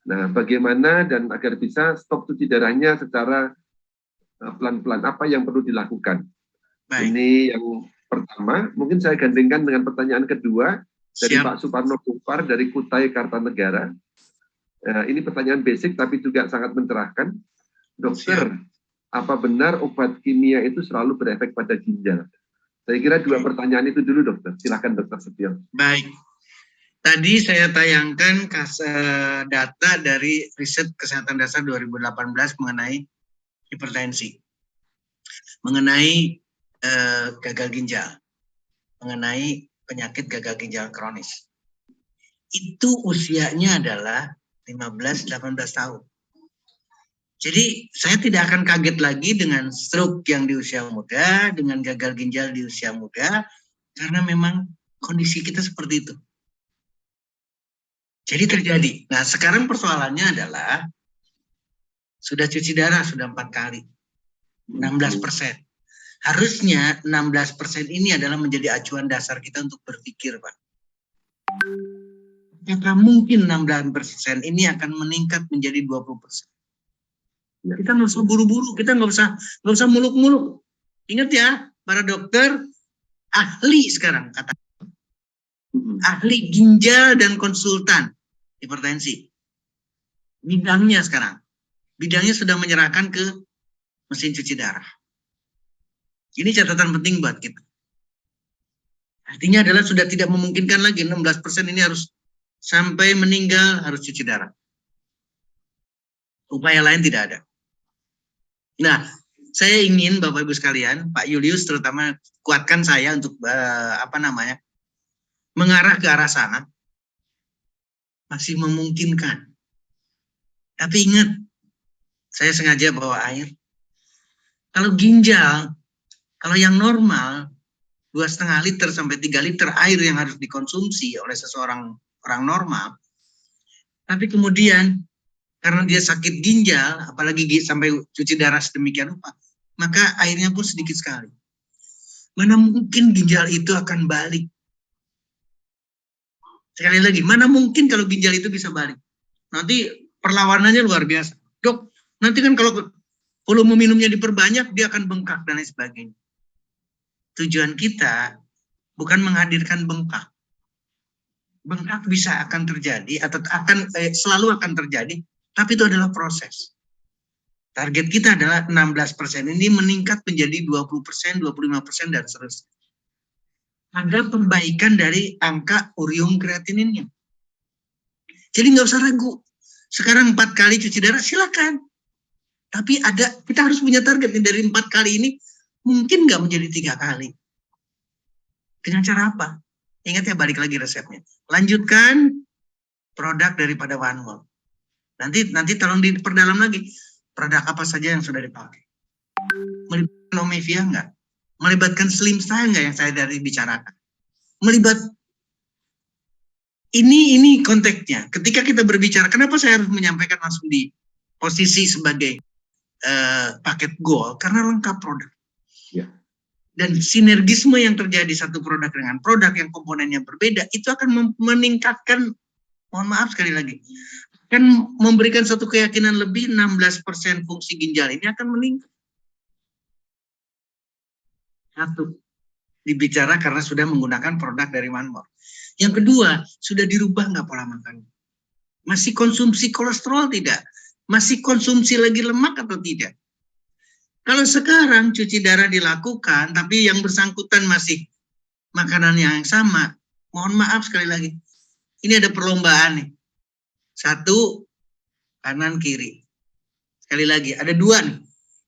Nah, bagaimana dan agar bisa stop cuci darahnya secara pelan-pelan, apa yang perlu dilakukan? Baik. Ini yang pertama, mungkin saya gandengkan dengan pertanyaan kedua dari Pak Suparno Kupar dari Kutai Kartanegara. Ini pertanyaan basic tapi juga sangat mencerahkan. Dokter, apa benar obat kimia itu selalu berefek pada ginjal? Saya kira dua pertanyaan itu dulu, dokter. Silakan, Dokter Setio. Baik. Tadi saya tayangkan data dari riset kesehatan dasar 2018 mengenai hipertensi, mengenai gagal ginjal, mengenai penyakit gagal ginjal kronis. Itu usianya adalah 15-18 tahun. Jadi saya tidak akan kaget lagi dengan stroke yang di usia muda, dengan gagal ginjal di usia muda, karena memang kondisi kita seperti itu. Jadi terjadi. Nah, sekarang persoalannya adalah sudah cuci darah, sudah 4 kali. 16%. Harusnya 16% ini adalah menjadi acuan dasar kita untuk berpikir, Pak. Apakah mungkin 16% ini akan meningkat menjadi 20%? Kita nggak usah buru-buru, kita nggak usah muluk-muluk. Ingat ya, para dokter ahli sekarang, kata ahli ginjal dan konsultan hipertensi. Bidangnya sekarang, bidangnya sudah menyerahkan ke mesin cuci darah. Ini catatan penting buat kita. Artinya adalah sudah tidak memungkinkan lagi 16% ini harus sampai meninggal harus cuci darah. Upaya lain tidak ada. Nah, saya ingin Bapak Ibu sekalian, Pak Julius terutama kuatkan saya untuk mengarah ke arah sana. Masih memungkinkan. Tapi ingat, saya sengaja bawa air. Kalau ginjal, kalau yang normal 2,5 liter sampai 3 liter air yang harus dikonsumsi oleh seseorang orang normal. Tapi kemudian karena dia sakit ginjal, apalagi sampai cuci darah sedemikian rupa, maka airnya pun sedikit sekali. Mana mungkin ginjal itu akan balik? Sekali lagi, mana mungkin kalau ginjal itu bisa balik? Nanti perlawanannya luar biasa. Dok, nanti kan kalau volume minumnya diperbanyak, dia akan bengkak dan lain sebagainya. Tujuan kita bukan menghadirkan bengkak. Bengkak bisa akan terjadi atau selalu akan terjadi, tapi itu adalah proses. Target kita adalah 16% ini meningkat menjadi 20%, 25% dan seterusnya. Ada perbaikan dari angka urium kreatininnya. Jadi nggak usah ragu. Sekarang 4 kali cuci darah silakan. Tapi kita harus punya target nih, dari 4 kali ini mungkin nggak menjadi 3 kali. Dengan cara apa? Ingat ya, balik lagi resepnya. Lanjutkan produk daripada OneWorld. Nanti tolong diperdalam lagi. Produk apa saja yang sudah dipakai? Melibatkan Omevia enggak? Melibatkan Slim Style enggak yang saya tadi bicarakan? Ini konteksnya. Ketika kita berbicara, kenapa saya harus menyampaikan langsung di posisi sebagai paket gold? Karena lengkap produk. Ya. Dan sinergisme yang terjadi satu produk dengan produk yang komponennya berbeda, itu akan meningkatkan, mohon maaf sekali lagi, akan memberikan satu keyakinan lebih 16% fungsi ginjal ini akan meningkat. Satu, dibicara karena sudah menggunakan produk dari OneMore. Yang kedua, sudah dirubah nggak pola makan? Masih konsumsi kolesterol tidak? Masih konsumsi lagi lemak atau tidak? Kalau sekarang cuci darah dilakukan, tapi yang bersangkutan masih makanan yang sama, mohon maaf sekali lagi, ini ada perlombaan nih. 1, kanan kiri. Sekali lagi, ada 2 nih.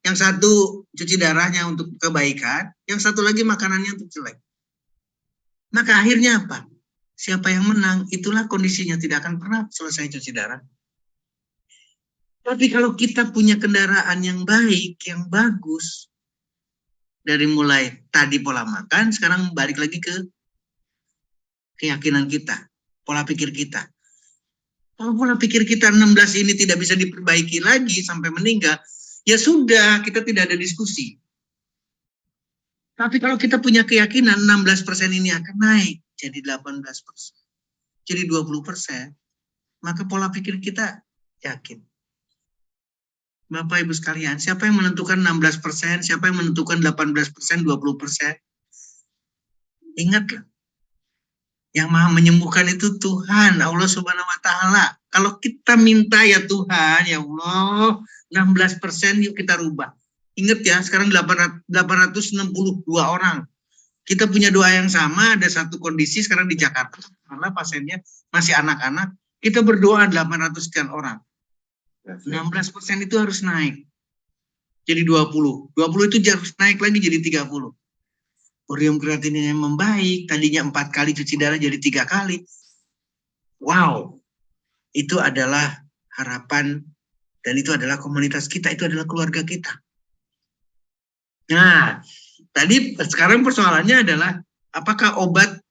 Yang 1 cuci darahnya untuk kebaikan, yang 1 lagi makanannya untuk jelek. Maka akhirnya apa? Siapa yang menang, itulah kondisinya, tidak akan pernah selesai cuci darah. Tapi kalau kita punya kendaraan yang baik, yang bagus, dari mulai tadi pola makan, sekarang balik lagi ke keyakinan kita, pola pikir kita. Kalau pola pikir kita 16 ini tidak bisa diperbaiki lagi sampai meninggal, ya sudah, kita tidak ada diskusi. Tapi kalau kita punya keyakinan 16% ini akan naik jadi 18%, jadi 20%, maka pola pikir kita yakin. Bapak Ibu sekalian, siapa yang menentukan 16%, siapa yang menentukan 18%, 20%? Ingatlah, yang maha menyembuhkan itu Tuhan, Allah Subhanahu wa Ta'ala. Kalau kita minta, ya Tuhan, ya Allah, 16% yuk kita rubah. Ingat ya, sekarang 862 orang. Kita punya doa yang sama, ada satu kondisi sekarang di Jakarta, karena pasiennya masih anak-anak, kita berdoa 800 sekian orang. 16% itu harus naik. Jadi 20. 20 itu harus naik lagi jadi 30. Urium kreatinnya membaik, tadinya 4 kali cuci darah jadi 3 kali. Wow, itu adalah harapan dan itu adalah komunitas kita, itu adalah keluarga kita. Nah, tadi sekarang persoalannya adalah apakah obat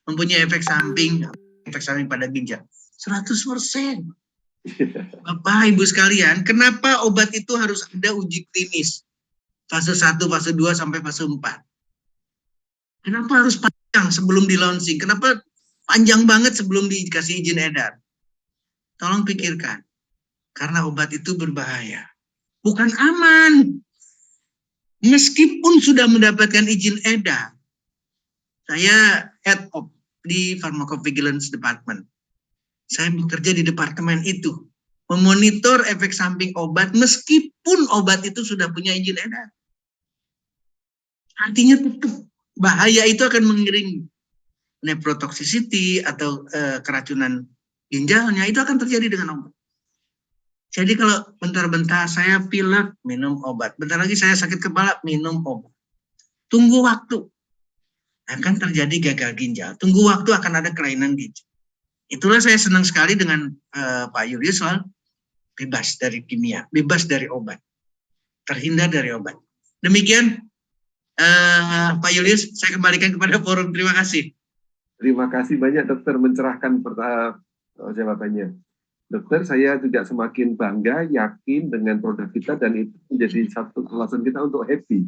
mempunyai efek samping pada ginjal? 100%. Bapak Ibu sekalian, kenapa obat itu harus ada uji klinis? Fase 1, fase 2 sampai fase 4. Kenapa harus panjang sebelum di launching? Kenapa panjang banget sebelum dikasih izin edar? Tolong pikirkan. Karena obat itu berbahaya. Bukan aman. Meskipun sudah mendapatkan izin edar, saya head of di Pharmacovigilance Department. Saya bekerja di departemen itu, memonitor efek samping obat meskipun obat itu sudah punya izin edar. Artinya tetap bahaya itu akan mengiringi nephrotoxicity atau keracunan ginjalnya, itu akan terjadi dengan obat. Jadi kalau bentar-bentar saya pilek, minum obat. Bentar lagi saya sakit kepala, minum obat. Tunggu waktu. Akan terjadi gagal ginjal. Tunggu waktu akan ada kelainan ginjal. Itulah saya senang sekali dengan Pak Julius soal bebas dari kimia, bebas dari obat. Terhindar dari obat. Demikian Pak Julius, saya kembalikan kepada forum. Terima kasih. Terima kasih banyak dokter mencerahkan jawabannya. Dokter, saya juga semakin bangga, yakin dengan produk kita dan itu menjadi satu alasan kita untuk happy.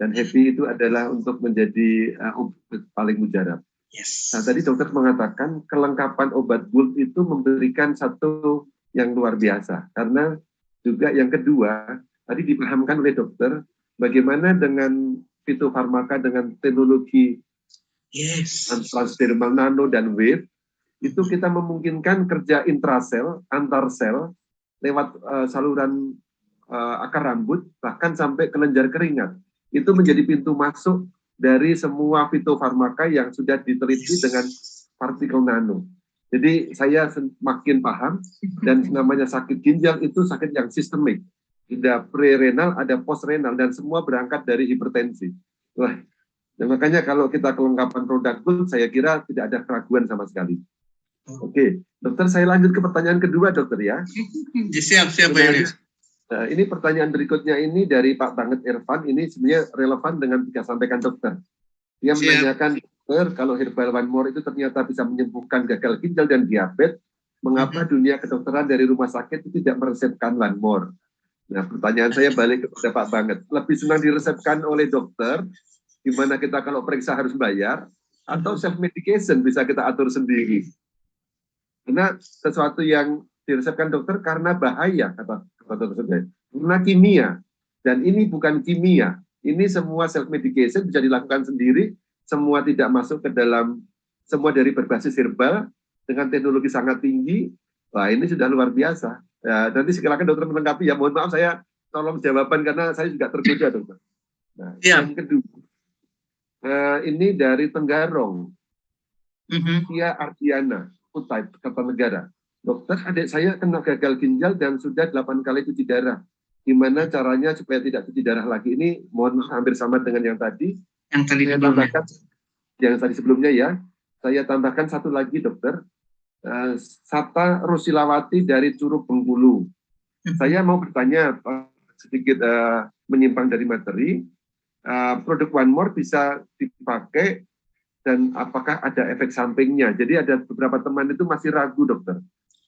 Dan happy itu adalah untuk menjadi obat paling mujarab. Yes. Nah, tadi dokter mengatakan kelengkapan obat GULD itu memberikan satu yang luar biasa. Karena juga yang kedua, tadi dipahamkan oleh dokter, bagaimana dengan fitofarmaka dengan teknologi transdermal nano dan wave, itu kita memungkinkan kerja intrasel, antar sel, lewat saluran akar rambut, bahkan sampai kelenjar keringat. Itu menjadi pintu masuk dari semua fitofarmaka yang sudah diteliti dengan partikel nano. Jadi saya semakin paham, dan namanya sakit ginjal itu sakit yang sistemik. Ada pre-renal, ada post-renal, dan semua berangkat dari hipertensi. Wah, dan makanya kalau kita kelengkapan produk GULD, saya kira tidak ada keraguan sama sekali. Oke, dokter, saya lanjut ke pertanyaan kedua, dokter ya. Siap, Pak Julius. Nah, ini pertanyaan berikutnya ini dari Pak Banget Irfan, ini sebenarnya relevan dengan yang sampaikan dokter. Dia menanyakan, dokter, kalau herbal one more itu ternyata bisa menyembuhkan gagal ginjal dan diabetes, mengapa dunia kedokteran dari rumah sakit itu tidak meresepkan one more? Nah, pertanyaan saya balik kepada Pak Banget. Lebih senang diresepkan oleh dokter, gimana kita kalau periksa harus bayar, atau self-medication bisa kita atur sendiri? Karena sesuatu yang diresepkan dokter karena bahaya, kata dokter, karena kimia. Dan ini bukan kimia, ini semua self-medication bisa dilakukan sendiri, semua tidak masuk ke dalam, semua dari berbasis herbal, dengan teknologi sangat tinggi. Wah, ini sudah luar biasa. Ya, nanti silakan dokter melengkapi ya, mohon maaf saya tolong jawaban karena saya juga tergoda, dokter. Nah, yang kedua, ini dari Tenggarong, Tia Ardiana, Kutai, Kertanegara. Dokter, adik saya kena gagal ginjal dan sudah 8 kali cuci darah. Gimana caranya supaya tidak cuci darah lagi? Ini mohon hampir sama dengan yang tadi. Yang tadi saya tambahkan, yang tadi sebelumnya ya. Saya tambahkan satu lagi, dokter. Sata Rusilawati dari Curug Bengkulu. Saya mau bertanya sedikit menyimpang dari materi. Produk One More bisa dipakai dan apakah ada efek sampingnya? Jadi ada beberapa teman itu masih ragu, dokter.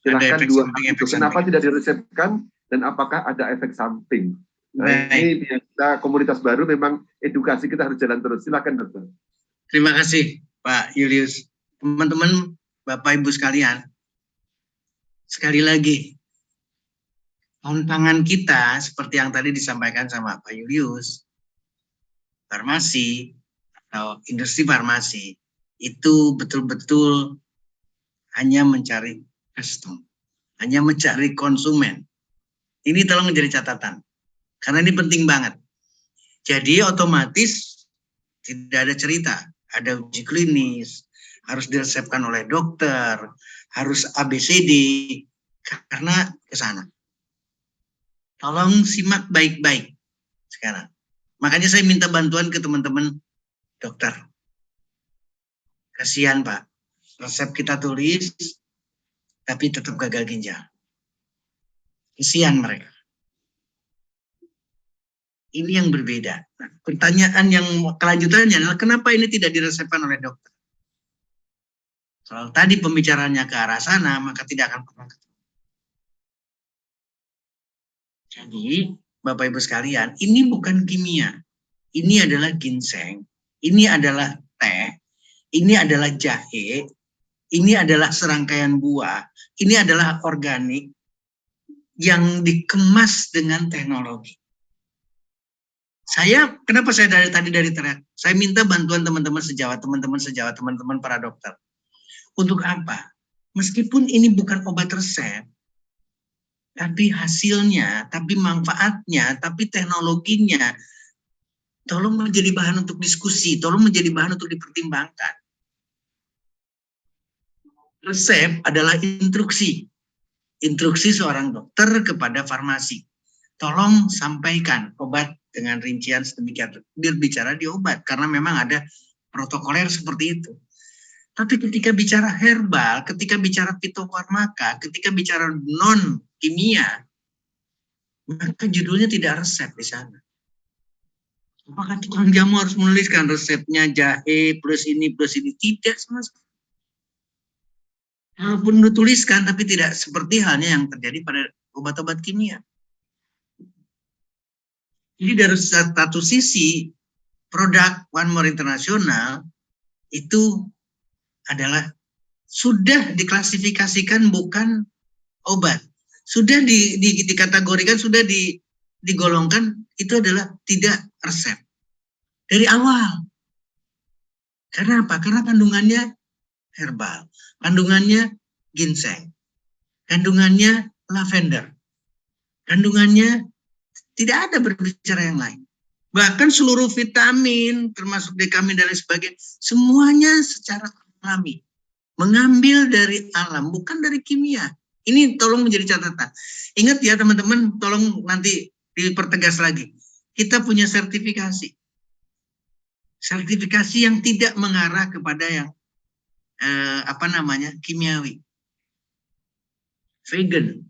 Silahkan dua, kenapa tidak diresepkan dan apakah ada efek samping? Nah, ini kita komunitas baru, memang edukasi kita harus jalan terus. Silakan, dokter. Terima kasih, Pak Julius. Teman-teman, Bapak Ibu sekalian, sekali lagi, tantangan kita seperti yang tadi disampaikan sama Pak Julius, farmasi atau industri farmasi itu betul-betul hanya mencari customer, hanya mencari konsumen. Ini tolong menjadi catatan. Karena ini penting banget. Jadi otomatis tidak ada cerita. Ada uji klinis, harus diresepkan oleh dokter, harus ABCD, karena ke sana. Tolong simak baik-baik sekarang. Makanya saya minta bantuan ke teman-teman dokter. Kasihan Pak, resep kita tulis, tapi tetap gagal ginjal. Kasihan mereka. Ini yang berbeda. Nah, pertanyaan yang kelanjutannya adalah kenapa ini tidak diresepkan oleh dokter? Kalau tadi pembicaraannya ke arah sana, maka tidak akan pernah ketemu. Jadi, Bapak Ibu sekalian, ini bukan kimia. Ini adalah ginseng, ini adalah teh, ini adalah jahe, ini adalah serangkaian buah, ini adalah organik yang dikemas dengan teknologi. Kenapa saya tadi dari teriak? Saya minta bantuan teman-teman sejawat, teman-teman para dokter. Untuk apa? Meskipun ini bukan obat resep, tapi hasilnya, tapi manfaatnya, tapi teknologinya, tolong menjadi bahan untuk diskusi, tolong menjadi bahan untuk dipertimbangkan. Resep adalah instruksi seorang dokter kepada farmasi. Tolong sampaikan obat dengan rincian sedemikian. Berbicara di obat, karena memang ada protokoler seperti itu. Tapi ketika bicara herbal, ketika bicara fitofarmaka, ketika bicara non-kimia, maka judulnya tidak resep di sana. Apakah tukang jamu harus menuliskan resepnya jahe plus ini? Tidak sama sekali. Walaupun dituliskan, tapi tidak seperti halnya yang terjadi pada obat-obat kimia. Jadi dari satu sisi, produk One More International itu adalah sudah diklasifikasikan bukan obat. Sudah dikategorikan, sudah digolongkan, itu adalah tidak resep. Dari awal. Karena apa? Karena kandungannya herbal. Kandungannya ginseng. Kandungannya lavender. Kandungannya tidak ada berbicara yang lain. Bahkan seluruh vitamin, termasuk D-vitamin dan lain sebagainya, semuanya secara alami. Mengambil dari alam, bukan dari kimia. Ini tolong menjadi catatan. Ingat ya teman-teman, tolong nanti dipertegas lagi. Kita punya sertifikasi. Sertifikasi yang tidak mengarah kepada yang kimiawi. Vegan.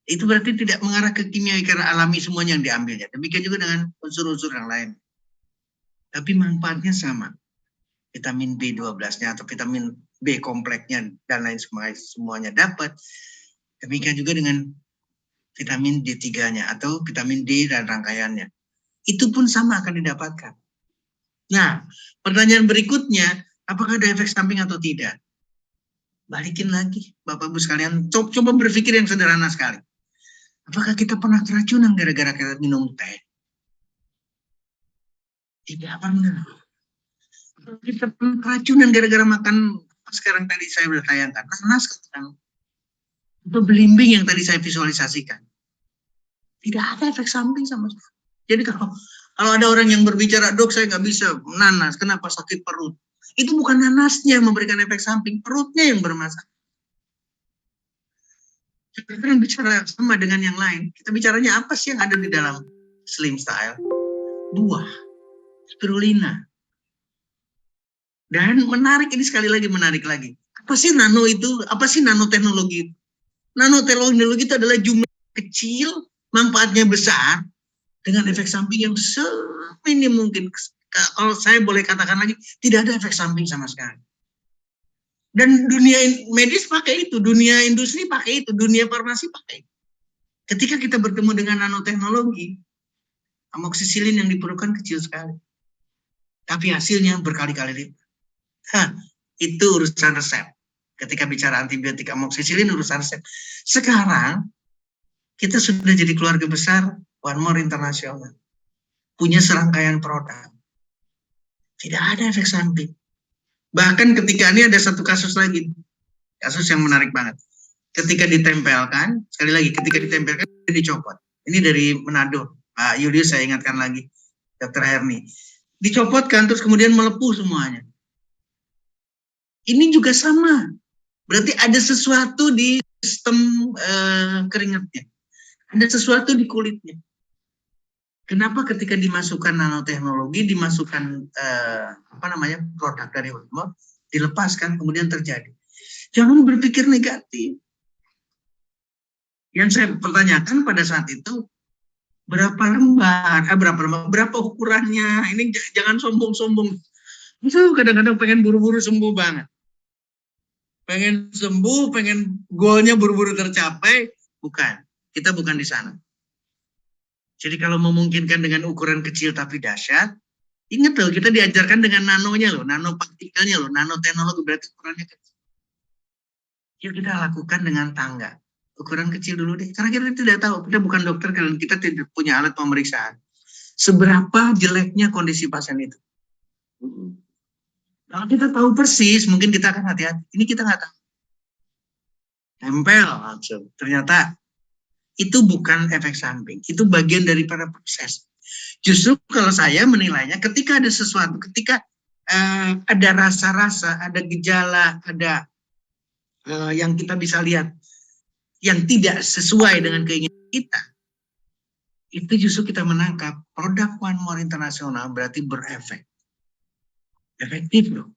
Itu berarti tidak mengarah ke kimiawi karena alami semuanya yang diambilnya. Demikian juga dengan unsur-unsur yang lain. Tapi manfaatnya sama. Vitamin B12-nya atau vitamin B kompleksnya dan lain semuanya dapat. Demikian juga dengan vitamin D3-nya atau vitamin D dan rangkaiannya. Itu pun sama akan didapatkan. Nah, pertanyaan berikutnya, apakah ada efek samping atau tidak? Balikin lagi, Bapak Ibu sekalian, coba berpikir yang sederhana sekali. Apakah kita pernah keracunan gara-gara kita minum teh? Tidak pernah. Kita pernah keracunan gara-gara makan, sekarang tadi saya sudah tayangkan, nanas kan? Atau belimbing yang tadi saya visualisasikan. Tidak ada efek samping sama sekali. Jadi kalau ada orang yang berbicara, dok saya nggak bisa nanas, kenapa sakit perut? Itu bukan nanasnya yang memberikan efek samping, perutnya yang bermasalah. Kita kan bicara sama dengan yang lain. Kita bicaranya apa sih yang ada di dalam Slim Style? Buah, spirulina. Dan menarik, ini sekali lagi menarik lagi. Apa sih nano itu? Apa sih nanoteknologi? Nanoteknologi itu adalah jumlah kecil, manfaatnya besar, dengan efek samping yang seminim mungkin. Kalau saya boleh katakan lagi, tidak ada efek samping sama sekali. Dan dunia medis pakai itu, dunia industri pakai itu, dunia farmasi pakai itu. Ketika kita bertemu dengan nanoteknologi, amoksisilin yang diperlukan kecil sekali. Tapi hasilnya berkali-kali lipat. Itu urusan resep. Ketika bicara antibiotik amoksisilin, urusan resep. Sekarang, kita sudah jadi keluarga besar One More International. Punya serangkaian produk. Tidak ada efek samping. Bahkan ketika ini ada satu kasus lagi. Kasus yang menarik banget. ketika ditempelkan, sekali lagi ketika ditempelkan dicopot. Ini dari Manado, Pak Julius, saya ingatkan lagi, Dr. Herni. Dicopotkan terus kemudian melepuh semuanya. Ini juga sama. Berarti ada sesuatu di sistem keringatnya. Ada sesuatu di kulitnya. Kenapa ketika dimasukkan nanoteknologi, dimasukkan produk dari Wetmore, dilepaskan kemudian terjadi. Jangan berpikir negatif. Yang saya pertanyakan pada saat itu, berapa ukurannya? Ini jangan sombong-sombong. Itu kadang-kadang pengen buru-buru sembuh banget. Pengen sembuh, pengen goalnya buru-buru tercapai. Bukan. Kita bukan di sana. Jadi kalau memungkinkan dengan ukuran kecil tapi dahsyat, ingat loh, kita diajarkan dengan nanonya loh, nanopartikelnya loh, nanoteknologi berarti ukurannya kecil. Yuk kita lakukan dengan tangga. Ukuran kecil dulu deh, karena kita tidak tahu, kita bukan dokter dan kita tidak punya alat pemeriksaan. Seberapa jeleknya kondisi pasien itu. Kalau kita tahu persis, mungkin kita akan hati-hati. Ini kita nggak tahu. Tempel langsung. Ternyata itu bukan efek samping, itu bagian daripada proses. Justru kalau saya menilainya, ketika ada sesuatu, ketika ada rasa-rasa, ada gejala, ada yang kita bisa lihat, yang tidak sesuai dengan keinginan kita, itu justru kita menangkap produk One More Internasional berarti berefek. Efektif loh.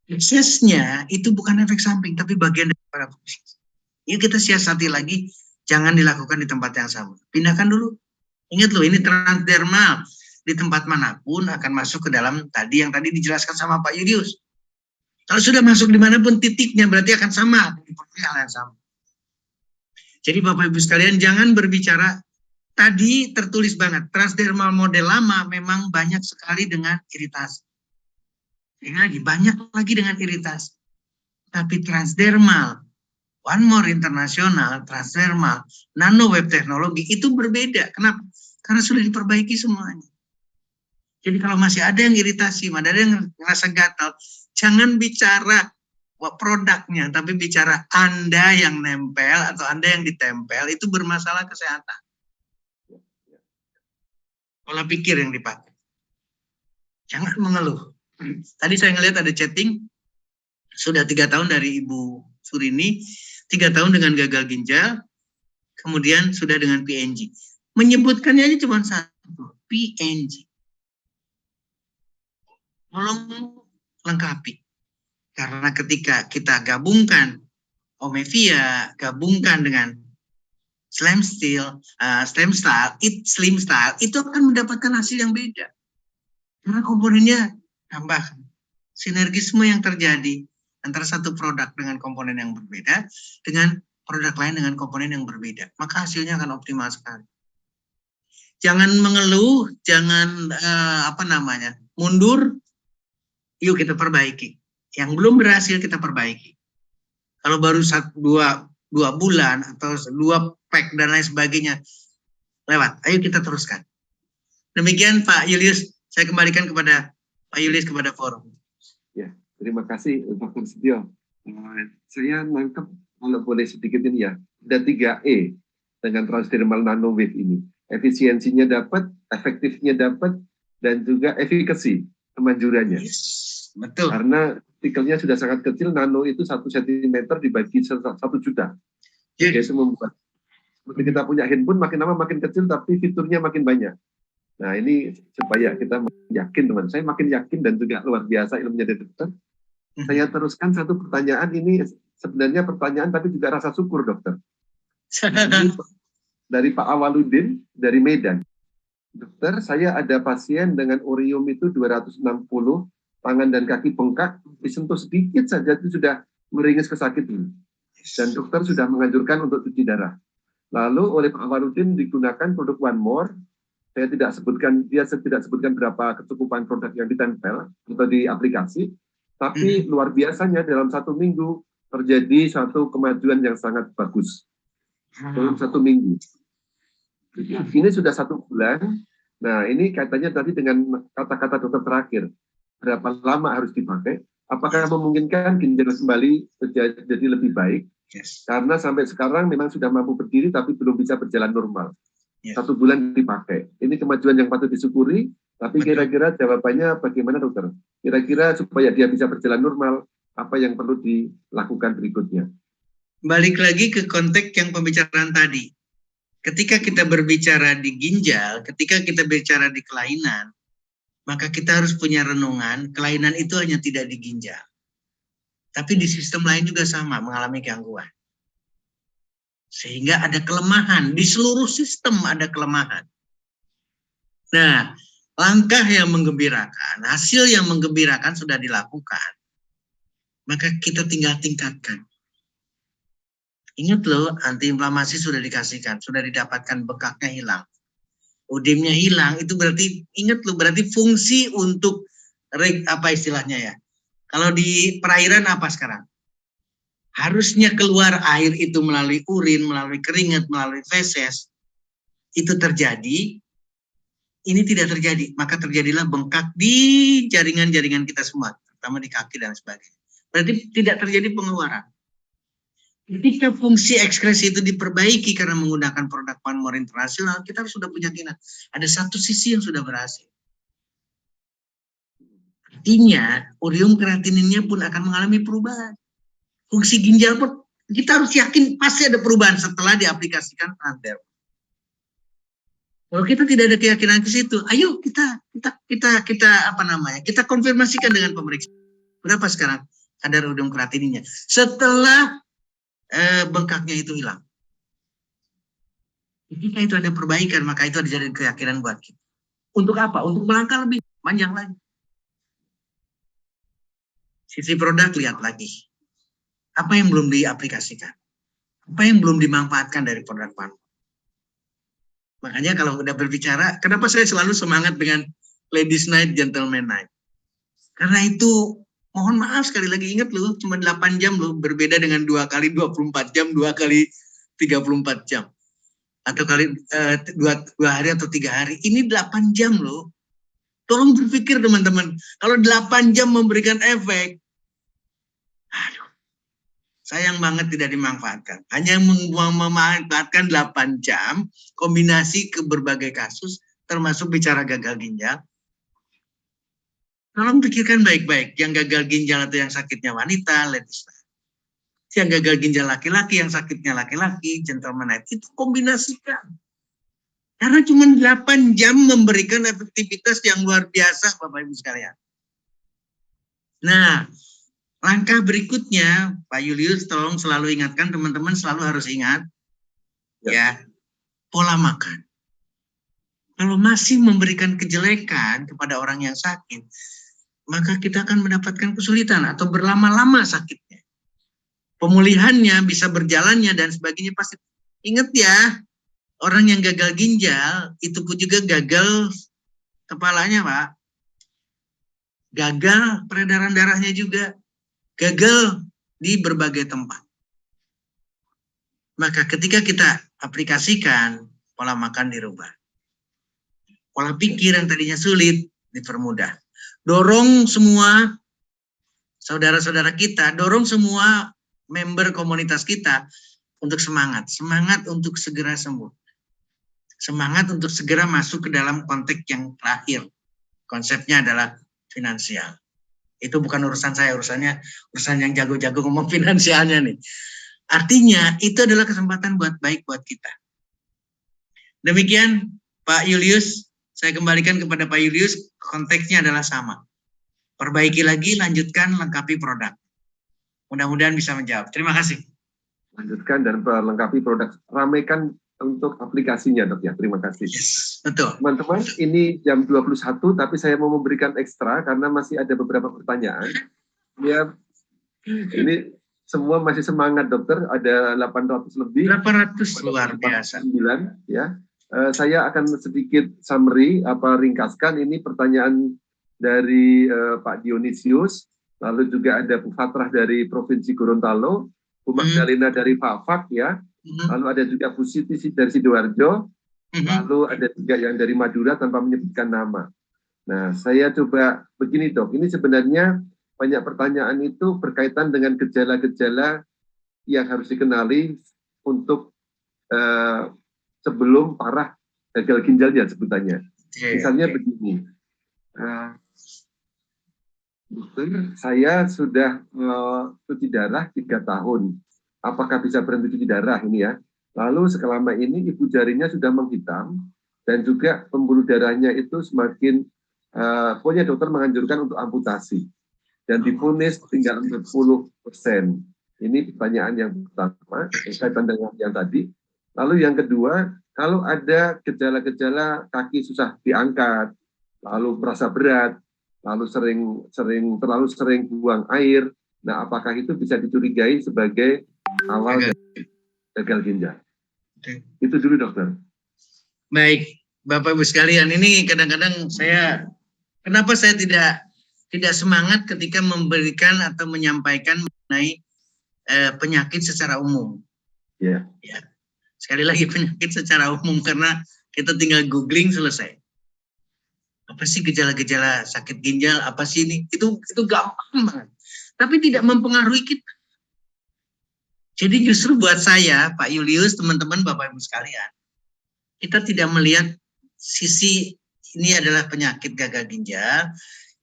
Suksesnya itu bukan efek samping, tapi bagian daripada proses. Yuk kita siasati lagi, jangan dilakukan di tempat yang sama. Pindahkan dulu. Ingat loh, ini transdermal. Di tempat manapun akan masuk ke dalam tadi yang tadi dijelaskan sama Pak Julius. Kalau sudah masuk dimanapun titiknya berarti akan sama. Hal yang sama. Jadi Bapak Ibu sekalian jangan berbicara, tadi tertulis banget, transdermal model lama memang banyak sekali dengan iritasi. Ini lagi, banyak lagi dengan iritasi. Tapi transdermal, One More Internasional, transdermal, nano web teknologi itu berbeda. Kenapa? Karena sudah diperbaiki semuanya. Jadi kalau masih ada yang iritasi, ada yang ngerasa gatal, jangan bicara produknya, tapi bicara Anda yang nempel atau Anda yang ditempel itu bermasalah kesehatan. Pola pikir yang dipakai. Jangan mengeluh. Tadi saya ngelihat ada chatting, sudah 3 tahun dari Ibu Surini, 3 tahun dengan gagal ginjal, kemudian sudah dengan PNG. Menyebutkannya aja cuma satu, PNG. Tolong lengkapi. Karena ketika kita gabungkan Omevia, gabungkan dengan slim style, itu akan mendapatkan hasil yang beda. Karena komponennya tambah. Sinergisme yang terjadi antara satu produk dengan komponen yang berbeda, dengan produk lain dengan komponen yang berbeda. Maka hasilnya akan optimal sekali. Jangan mengeluh, jangan mundur. Yuk kita perbaiki. Yang belum berhasil kita perbaiki. Kalau baru 2 bulan atau 2 pack dan lain sebagainya lewat, ayo kita teruskan. Demikian Pak Julius, saya kembalikan kepada Pak Julius kepada forum. Ya, terima kasih Dr. Setio. Saya nangkep kalau boleh sedikit ini ya, ada 3E dengan transdermal nanowave ini. Efisiensinya dapat, efektifnya dapat, dan juga efikasi kemanjurannya. Yes, betul. Karena partikelnya sudah sangat kecil, nano itu 1 cm dibagi 1 juta. Jadi itu membuat seperti kita punya handphone makin lama makin kecil tapi fiturnya makin banyak. Nah ini supaya kita yakin teman, saya makin yakin dan juga luar biasa ilmunya dari dokter. Saya teruskan satu pertanyaan, ini sebenarnya pertanyaan tapi juga rasa syukur dokter. Ini dari Pak Awaludin dari Medan. Dokter, saya ada pasien dengan urium itu 260, tangan dan kaki bengkak, disentuh sedikit saja itu sudah meringis kesakitan. Dan dokter sudah menganjurkan untuk cuci darah. Lalu oleh Pak Awaludin digunakan produk One More. Saya tidak sebutkan berapa kecukupan produk yang ditempel atau di aplikasi, tapi luar biasanya dalam 1 minggu terjadi satu kemajuan yang sangat bagus. Dalam 1 minggu. Ini sudah 1 bulan. Nah ini kaitannya tadi dengan kata-kata dokter terakhir. Berapa lama harus dipakai? Apakah memungkinkan ginjal kembali jadi lebih baik? Yes. Karena sampai sekarang memang sudah mampu berdiri tapi belum bisa berjalan normal. Yes. 1 bulan dipakai. Ini kemajuan yang patut disyukuri, tapi Betul. kira-kira jawabannya bagaimana dokter? Kira-kira supaya dia bisa berjalan normal, apa yang perlu dilakukan berikutnya? Balik lagi ke konteks yang pembicaraan tadi. Ketika kita berbicara di ginjal, ketika kita bicara di kelainan, maka kita harus punya renungan, kelainan itu hanya tidak di ginjal. Tapi di sistem lain juga sama, mengalami gangguan. Sehingga ada kelemahan, di seluruh sistem ada kelemahan. Nah, langkah yang menggembirakan, hasil yang menggembirakan sudah dilakukan. Maka kita tinggal tingkatkan. Ingat loh, antiinflamasi sudah dikasihkan, sudah didapatkan, bekaknya hilang. Udemnya hilang, itu berarti, ingat loh, berarti fungsi untuk, apa istilahnya ya. Kalau di perairan apa sekarang? Harusnya keluar air itu melalui urin, melalui keringat, melalui feses. Itu terjadi, ini tidak terjadi. Maka terjadilah bengkak di jaringan-jaringan kita semua, terutama di kaki dan sebagainya. Berarti tidak terjadi pengeluaran. Ketika fungsi ekskresi itu diperbaiki karena menggunakan produk Panmor Internasional, kita sudah punya keyakinan. Ada satu sisi yang sudah berhasil. Artinya, urium kreatininnya pun akan mengalami perubahan. Fungsi ginjal pun kita harus yakin pasti ada perubahan setelah diaplikasikan transdermal. Kalau kita tidak ada keyakinan ke situ, ayo kita apa namanya? Kita konfirmasikan dengan pemeriksaan. Berapa sekarang kadar urium kreatininnya? Setelah bengkaknya itu hilang. Ketika itu ada perbaikan, maka itu ada jadi keyakinan buat kita. Untuk apa? Untuk melangkah lebih panjang lagi. Sisi produk lihat lagi. Apa yang belum diaplikasikan? Apa yang belum dimanfaatkan dari produk Panmor? Makanya kalau udah berbicara, kenapa saya selalu semangat dengan Ladies Night, Gentleman Night? Karena itu, mohon maaf sekali lagi, ingat loh, cuma 8 jam loh, berbeda dengan 2 kali 24 jam, 2 kali 34 jam. Atau kali 2 hari atau 3 hari. Ini 8 jam loh. Tolong berpikir teman-teman, kalau 8 jam memberikan efek, aduh, sayang banget tidak dimanfaatkan. Hanya memanfaatkan 8 jam, kombinasi ke berbagai kasus, termasuk bicara gagal ginjal. Tolong pikirkan baik-baik, yang gagal ginjal atau yang sakitnya wanita, ladies night. Yang gagal ginjal laki-laki, yang sakitnya laki-laki, gentleman night. Itu kombinasikan. Karena cuma 8 jam memberikan efektivitas yang luar biasa, Bapak Ibu sekalian. Nah, langkah berikutnya, Pak Julius, tolong selalu ingatkan, teman-teman selalu harus ingat, ya, pola makan. Kalau masih memberikan kejelekan kepada orang yang sakit, maka kita akan mendapatkan kesulitan atau berlama-lama sakitnya. Pemulihannya, bisa berjalannya, dan sebagainya pasti. Ingat ya, orang yang gagal ginjal, itu pun juga gagal kepalanya, Pak. Gagal peredaran darahnya juga. Gagal di berbagai tempat. Maka ketika kita aplikasikan, pola makan dirubah. Pola pikir yang tadinya sulit, dipermudah. Dorong semua saudara-saudara kita, dorong semua member komunitas kita untuk semangat. Semangat untuk segera sembuh. Semangat untuk segera masuk ke dalam konteks yang terakhir. Konsepnya adalah finansial. Itu bukan urusan saya, urusan yang jago-jago ngomong finansialnya nih. Artinya itu adalah kesempatan baik buat kita. Demikian Pak Julius, saya kembalikan kepada Pak Julius, konteksnya adalah sama. Perbaiki lagi, lanjutkan, lengkapi produk. Mudah-mudahan bisa menjawab. Terima kasih. Lanjutkan dan lengkapi produk. Ramaikan untuk aplikasinya, Dok ya. Terima kasih. Yes, betul. Teman-teman, ini jam 21, tapi saya mau memberikan ekstra karena masih ada beberapa pertanyaan. Ya, ini semua masih semangat, dokter. Ada 800 lebih. 800 luar biasa. 9, ya. Saya akan sedikit summary, ringkaskan. Ini pertanyaan dari Pak Dionisius, lalu juga ada Bu Fatrah dari Provinsi Gorontalo, Bu Magdalena dari Fafak, ya. Lalu ada juga Bu Siti dari Sidoarjo, lalu ada juga yang dari Madura tanpa menyebutkan nama. Nah, saya coba begini, Dok. Ini sebenarnya banyak pertanyaan itu berkaitan dengan gejala-gejala yang harus dikenali untuk sebelum parah gagal ginjalnya sebutannya. Misalnya begini, dokter, saya sudah cuci darah 3 tahun. Apakah bisa berhenti cuci darah ini ya? Lalu selama ini ibu jarinya sudah menghitam dan juga pembuluh darahnya itu semakin, pokoknya dokter menganjurkan untuk amputasi dan divonis tinggal 40%. Ini pertanyaan yang pertama kaitan dengan yang tadi. Lalu yang kedua, kalau ada gejala-gejala kaki susah diangkat, lalu merasa berat, lalu terlalu sering buang air, nah apakah itu bisa dicurigai sebagai awal gagal ginjal? Itu dulu dokter. Baik, Bapak Ibu sekalian, ini kadang-kadang kenapa saya tidak semangat ketika memberikan atau menyampaikan mengenai penyakit secara umum. Ya. Sekali lagi penyakit secara umum karena kita tinggal googling selesai. Apa sih gejala-gejala sakit ginjal? Apa sih ini? Itu gampang banget. Tapi tidak mempengaruhi kita. Jadi justru buat saya, Pak Julius, teman-teman, Bapak Ibu sekalian, kita tidak melihat sisi ini adalah penyakit gagal ginjal,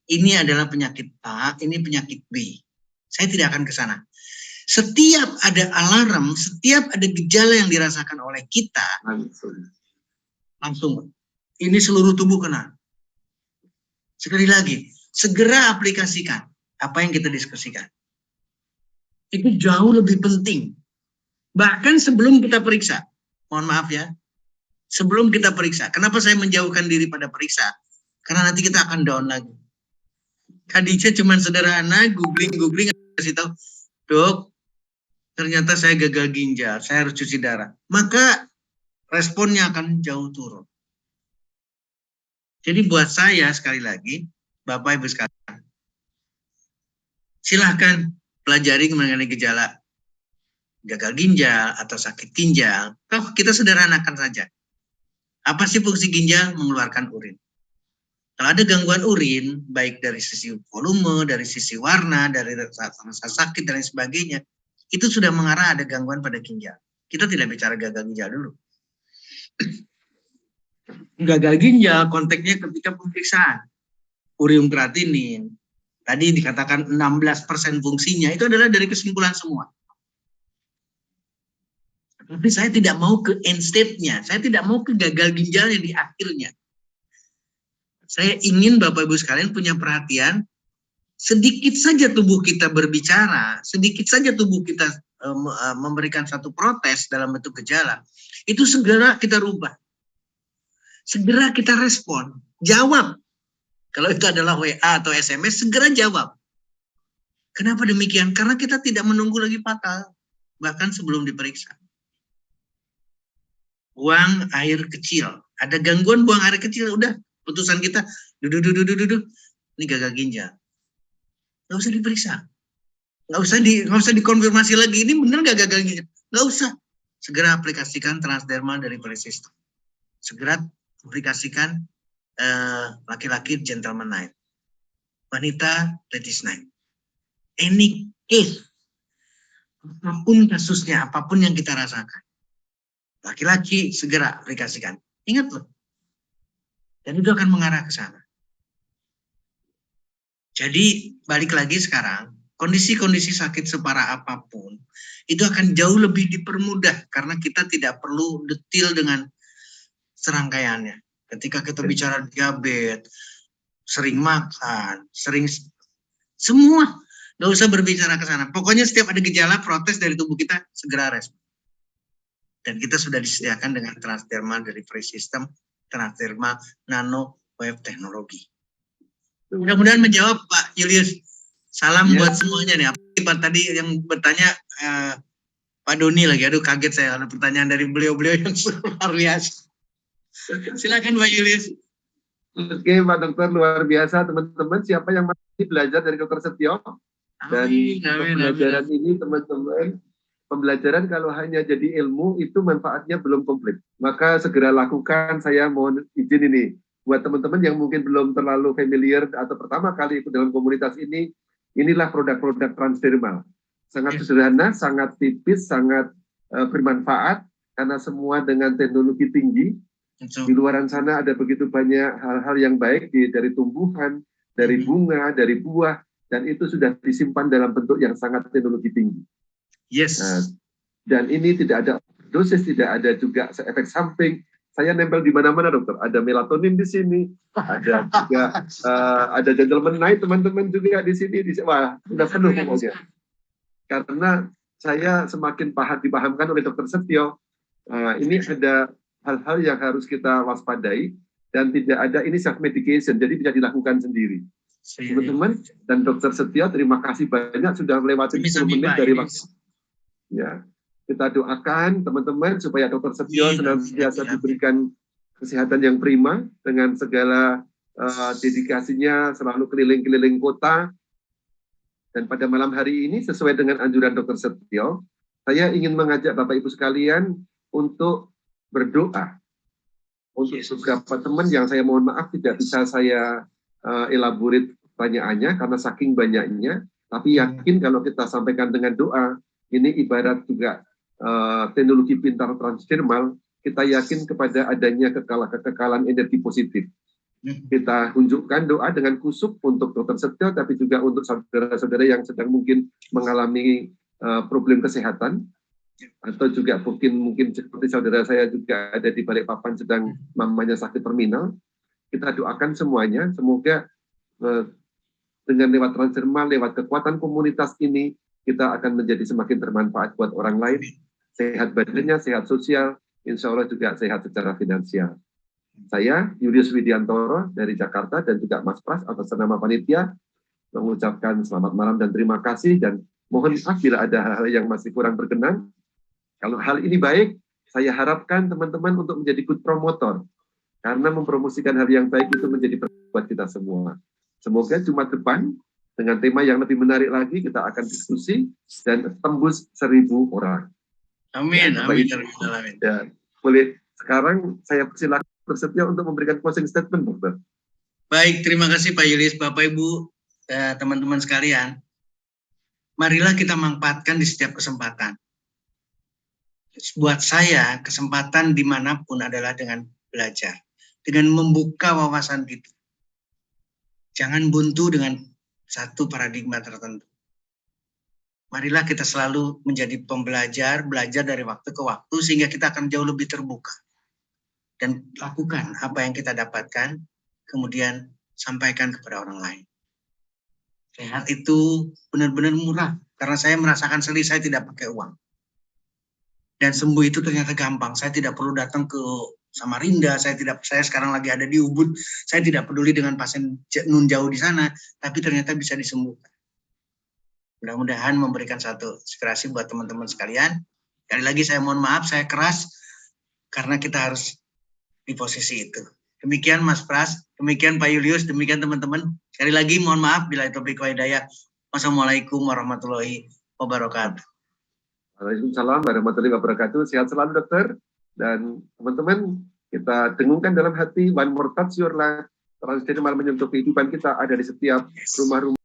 ini adalah penyakit A, ini penyakit B. Saya tidak akan ke sana. Setiap ada alarm, setiap ada gejala yang dirasakan oleh kita, langsung ini seluruh tubuh kena. Sekali lagi, segera aplikasikan apa yang kita diskusikan. Itu jauh lebih penting. Bahkan sebelum kita periksa, mohon maaf ya, sebelum kita periksa. Kenapa saya menjauhkan diri pada periksa? Karena nanti kita akan down lagi. Tadinya cuma sederhana, googling, kasih tahu, dok, ternyata saya gagal ginjal, saya harus cuci darah. Maka responnya akan jauh turun. Jadi buat saya sekali lagi, Bapak Ibu sekalian, silahkan pelajari mengenai gejala gagal ginjal atau sakit ginjal. Toh kita sederhanakan saja. Apa sih fungsi ginjal? Mengeluarkan urin. Kalau ada gangguan urin, baik dari sisi volume, dari sisi warna, dari rasa sakit dan lain sebagainya, itu sudah mengarah ada gangguan pada ginjal. Kita tidak bicara gagal ginjal dulu. Gagal ginjal konteksnya ketika pemeriksaan. Ureum kreatinin, tadi dikatakan 16% fungsinya, itu adalah dari kesimpulan semua. Tapi saya tidak mau ke end state-nya, saya tidak mau ke gagal ginjalnya di akhirnya. Saya ingin Bapak Ibu sekalian punya perhatian, sedikit saja tubuh kita berbicara, sedikit saja tubuh kita memberikan satu protes dalam bentuk gejala, itu segera kita rubah. Segera kita respon, jawab. Kalau itu adalah WA atau SMS, segera jawab. Kenapa demikian? Karena kita tidak menunggu lagi fatal, bahkan sebelum diperiksa. Buang air kecil. Ada gangguan buang air kecil, udah putusan kita, ini gagal ginjal. Nggak usah diperiksa. Nggak usah dikonfirmasi lagi, ini benar nggak gagal ginjal? Nggak usah. Segera aplikasikan transdermal dari Polysystem. Segera aplikasikan laki-laki gentleman night, wanita ladies night. Any case, apapun kasusnya, apapun yang kita rasakan, laki-laki segera aplikasikan. Ingat loh, dan itu akan mengarah ke sana. Jadi balik lagi sekarang, kondisi-kondisi sakit separah apapun itu akan jauh lebih dipermudah karena kita tidak perlu detail dengan serangkaiannya. Ketika kita bicara diabetes, sering makan, semua, nggak usah berbicara ke sana. Pokoknya setiap ada gejala, protes dari tubuh kita, segera respon. Dan kita sudah disediakan dengan transdermal dari Polysystem, transdermal nano wave teknologi. Mudah-mudahan menjawab Pak Julius. Salam buat semuanya nih. Apa tadi yang bertanya Pak Doni lagi, aduh kaget saya ada pertanyaan dari beliau-beliau yang luar biasa. Silakan Pak Julius. Oke Pak Dokter, luar biasa teman-teman. Siapa yang masih belajar dari Dr. Setio? Dan pembelajaran ini teman-teman, pembelajaran kalau hanya jadi ilmu itu manfaatnya belum komplit. Maka segera lakukan. Saya mohon izin ini buat teman-teman yang mungkin belum terlalu familiar atau pertama kali ikut dalam komunitas ini, inilah produk-produk transdermal. Sangat sederhana, sangat tipis, sangat bermanfaat, karena semua dengan teknologi tinggi. Di luar sana ada begitu banyak hal-hal yang baik dari tumbuhan, dari bunga, dari buah, dan itu sudah disimpan dalam bentuk yang sangat teknologi tinggi. Yes. Dan ini tidak ada dosis, tidak ada juga efek samping. Saya nempel di mana-mana, dokter. Ada melatonin di sini, ada juga ada gentleman night, teman-teman juga di sini. Wah, sudah penuh pokoknya. Karena saya semakin dipahamkan oleh dokter Setio, ini ada hal-hal yang harus kita waspadai dan tidak ada ini self medication, jadi bisa dilakukan sendiri. Teman-teman dan dokter Setio, terima kasih banyak sudah melewati 10 menit dari waktu. Ya, kita doakan teman-teman supaya dokter Setio senantiasa diberikan kesehatan yang prima dengan segala dedikasinya, selalu keliling-keliling kota. Dan pada malam hari ini sesuai dengan anjuran dokter Setio, saya ingin mengajak Bapak Ibu sekalian untuk berdoa untuk beberapa teman yang saya mohon maaf tidak bisa saya elaborate banyakannya karena saking banyaknya, tapi yakin kalau kita sampaikan dengan doa, ini ibarat juga teknologi pintar transdermal, kita yakin kepada adanya kekekalan energi positif. Kita tunjukkan doa dengan kusuk untuk dokter Setio, tapi juga untuk saudara-saudara yang sedang mungkin mengalami problem kesehatan, atau juga mungkin seperti saudara saya juga ada di Balikpapan sedang mamanya sakit terminal. Kita doakan semuanya, semoga dengan lewat transdermal, lewat kekuatan komunitas ini, kita akan menjadi semakin bermanfaat buat orang lain, sehat badannya, sehat sosial, insya Allah juga sehat secara finansial. Saya, Julius Widiantoro dari Jakarta, dan juga Mas Pras atas nama panitia, mengucapkan selamat malam dan terima kasih, dan mohon maaf bila ada hal-hal yang masih kurang berkenan. Kalau hal ini baik, saya harapkan teman-teman untuk menjadi good promotor, karena mempromosikan hal yang baik itu menjadi buat kita semua. Semoga Jumat depan, dengan tema yang lebih menarik lagi, kita akan diskusi dan tembus 1.000 orang. Amin, amin. Ya, boleh sekarang saya persilakan bersedia untuk memberikan closing statement, dokter. Baik, terima kasih Pak Julius, Bapak Ibu, teman-teman sekalian. Marilah kita manfaatkan di setiap kesempatan. Buat saya, kesempatan dimanapun adalah dengan belajar, dengan membuka wawasan kita. Jangan buntu dengan satu paradigma tertentu. Marilah kita selalu menjadi pembelajar, belajar dari waktu ke waktu, sehingga kita akan jauh lebih terbuka. Dan lakukan apa yang kita dapatkan, kemudian sampaikan kepada orang lain. Sehat itu benar-benar murah, karena saya merasakan sendiri saya tidak pakai uang. Dan sembuh itu ternyata gampang, saya tidak perlu datang ke Samarinda, saya sekarang lagi ada di Ubud, saya tidak peduli dengan pasien nun jauh di sana, tapi ternyata bisa disembuhkan. Mudah-mudahan memberikan satu inspirasi buat teman-teman sekalian. Sekali lagi saya mohon maaf, saya keras, karena kita harus di posisi itu. Demikian Mas Pras, demikian Pak Julius, demikian teman-teman. Sekali lagi mohon maaf bila itu taufiq wal hidayah. Wassalamualaikum warahmatullahi wabarakatuh. Waalaikumsalam warahmatullahi wabarakatuh. Sehat selalu dokter. Dan teman-teman, kita dengungkan dalam hati, one more touch your life. Transdermal menyentuh kehidupan kita ada di setiap rumah-rumah.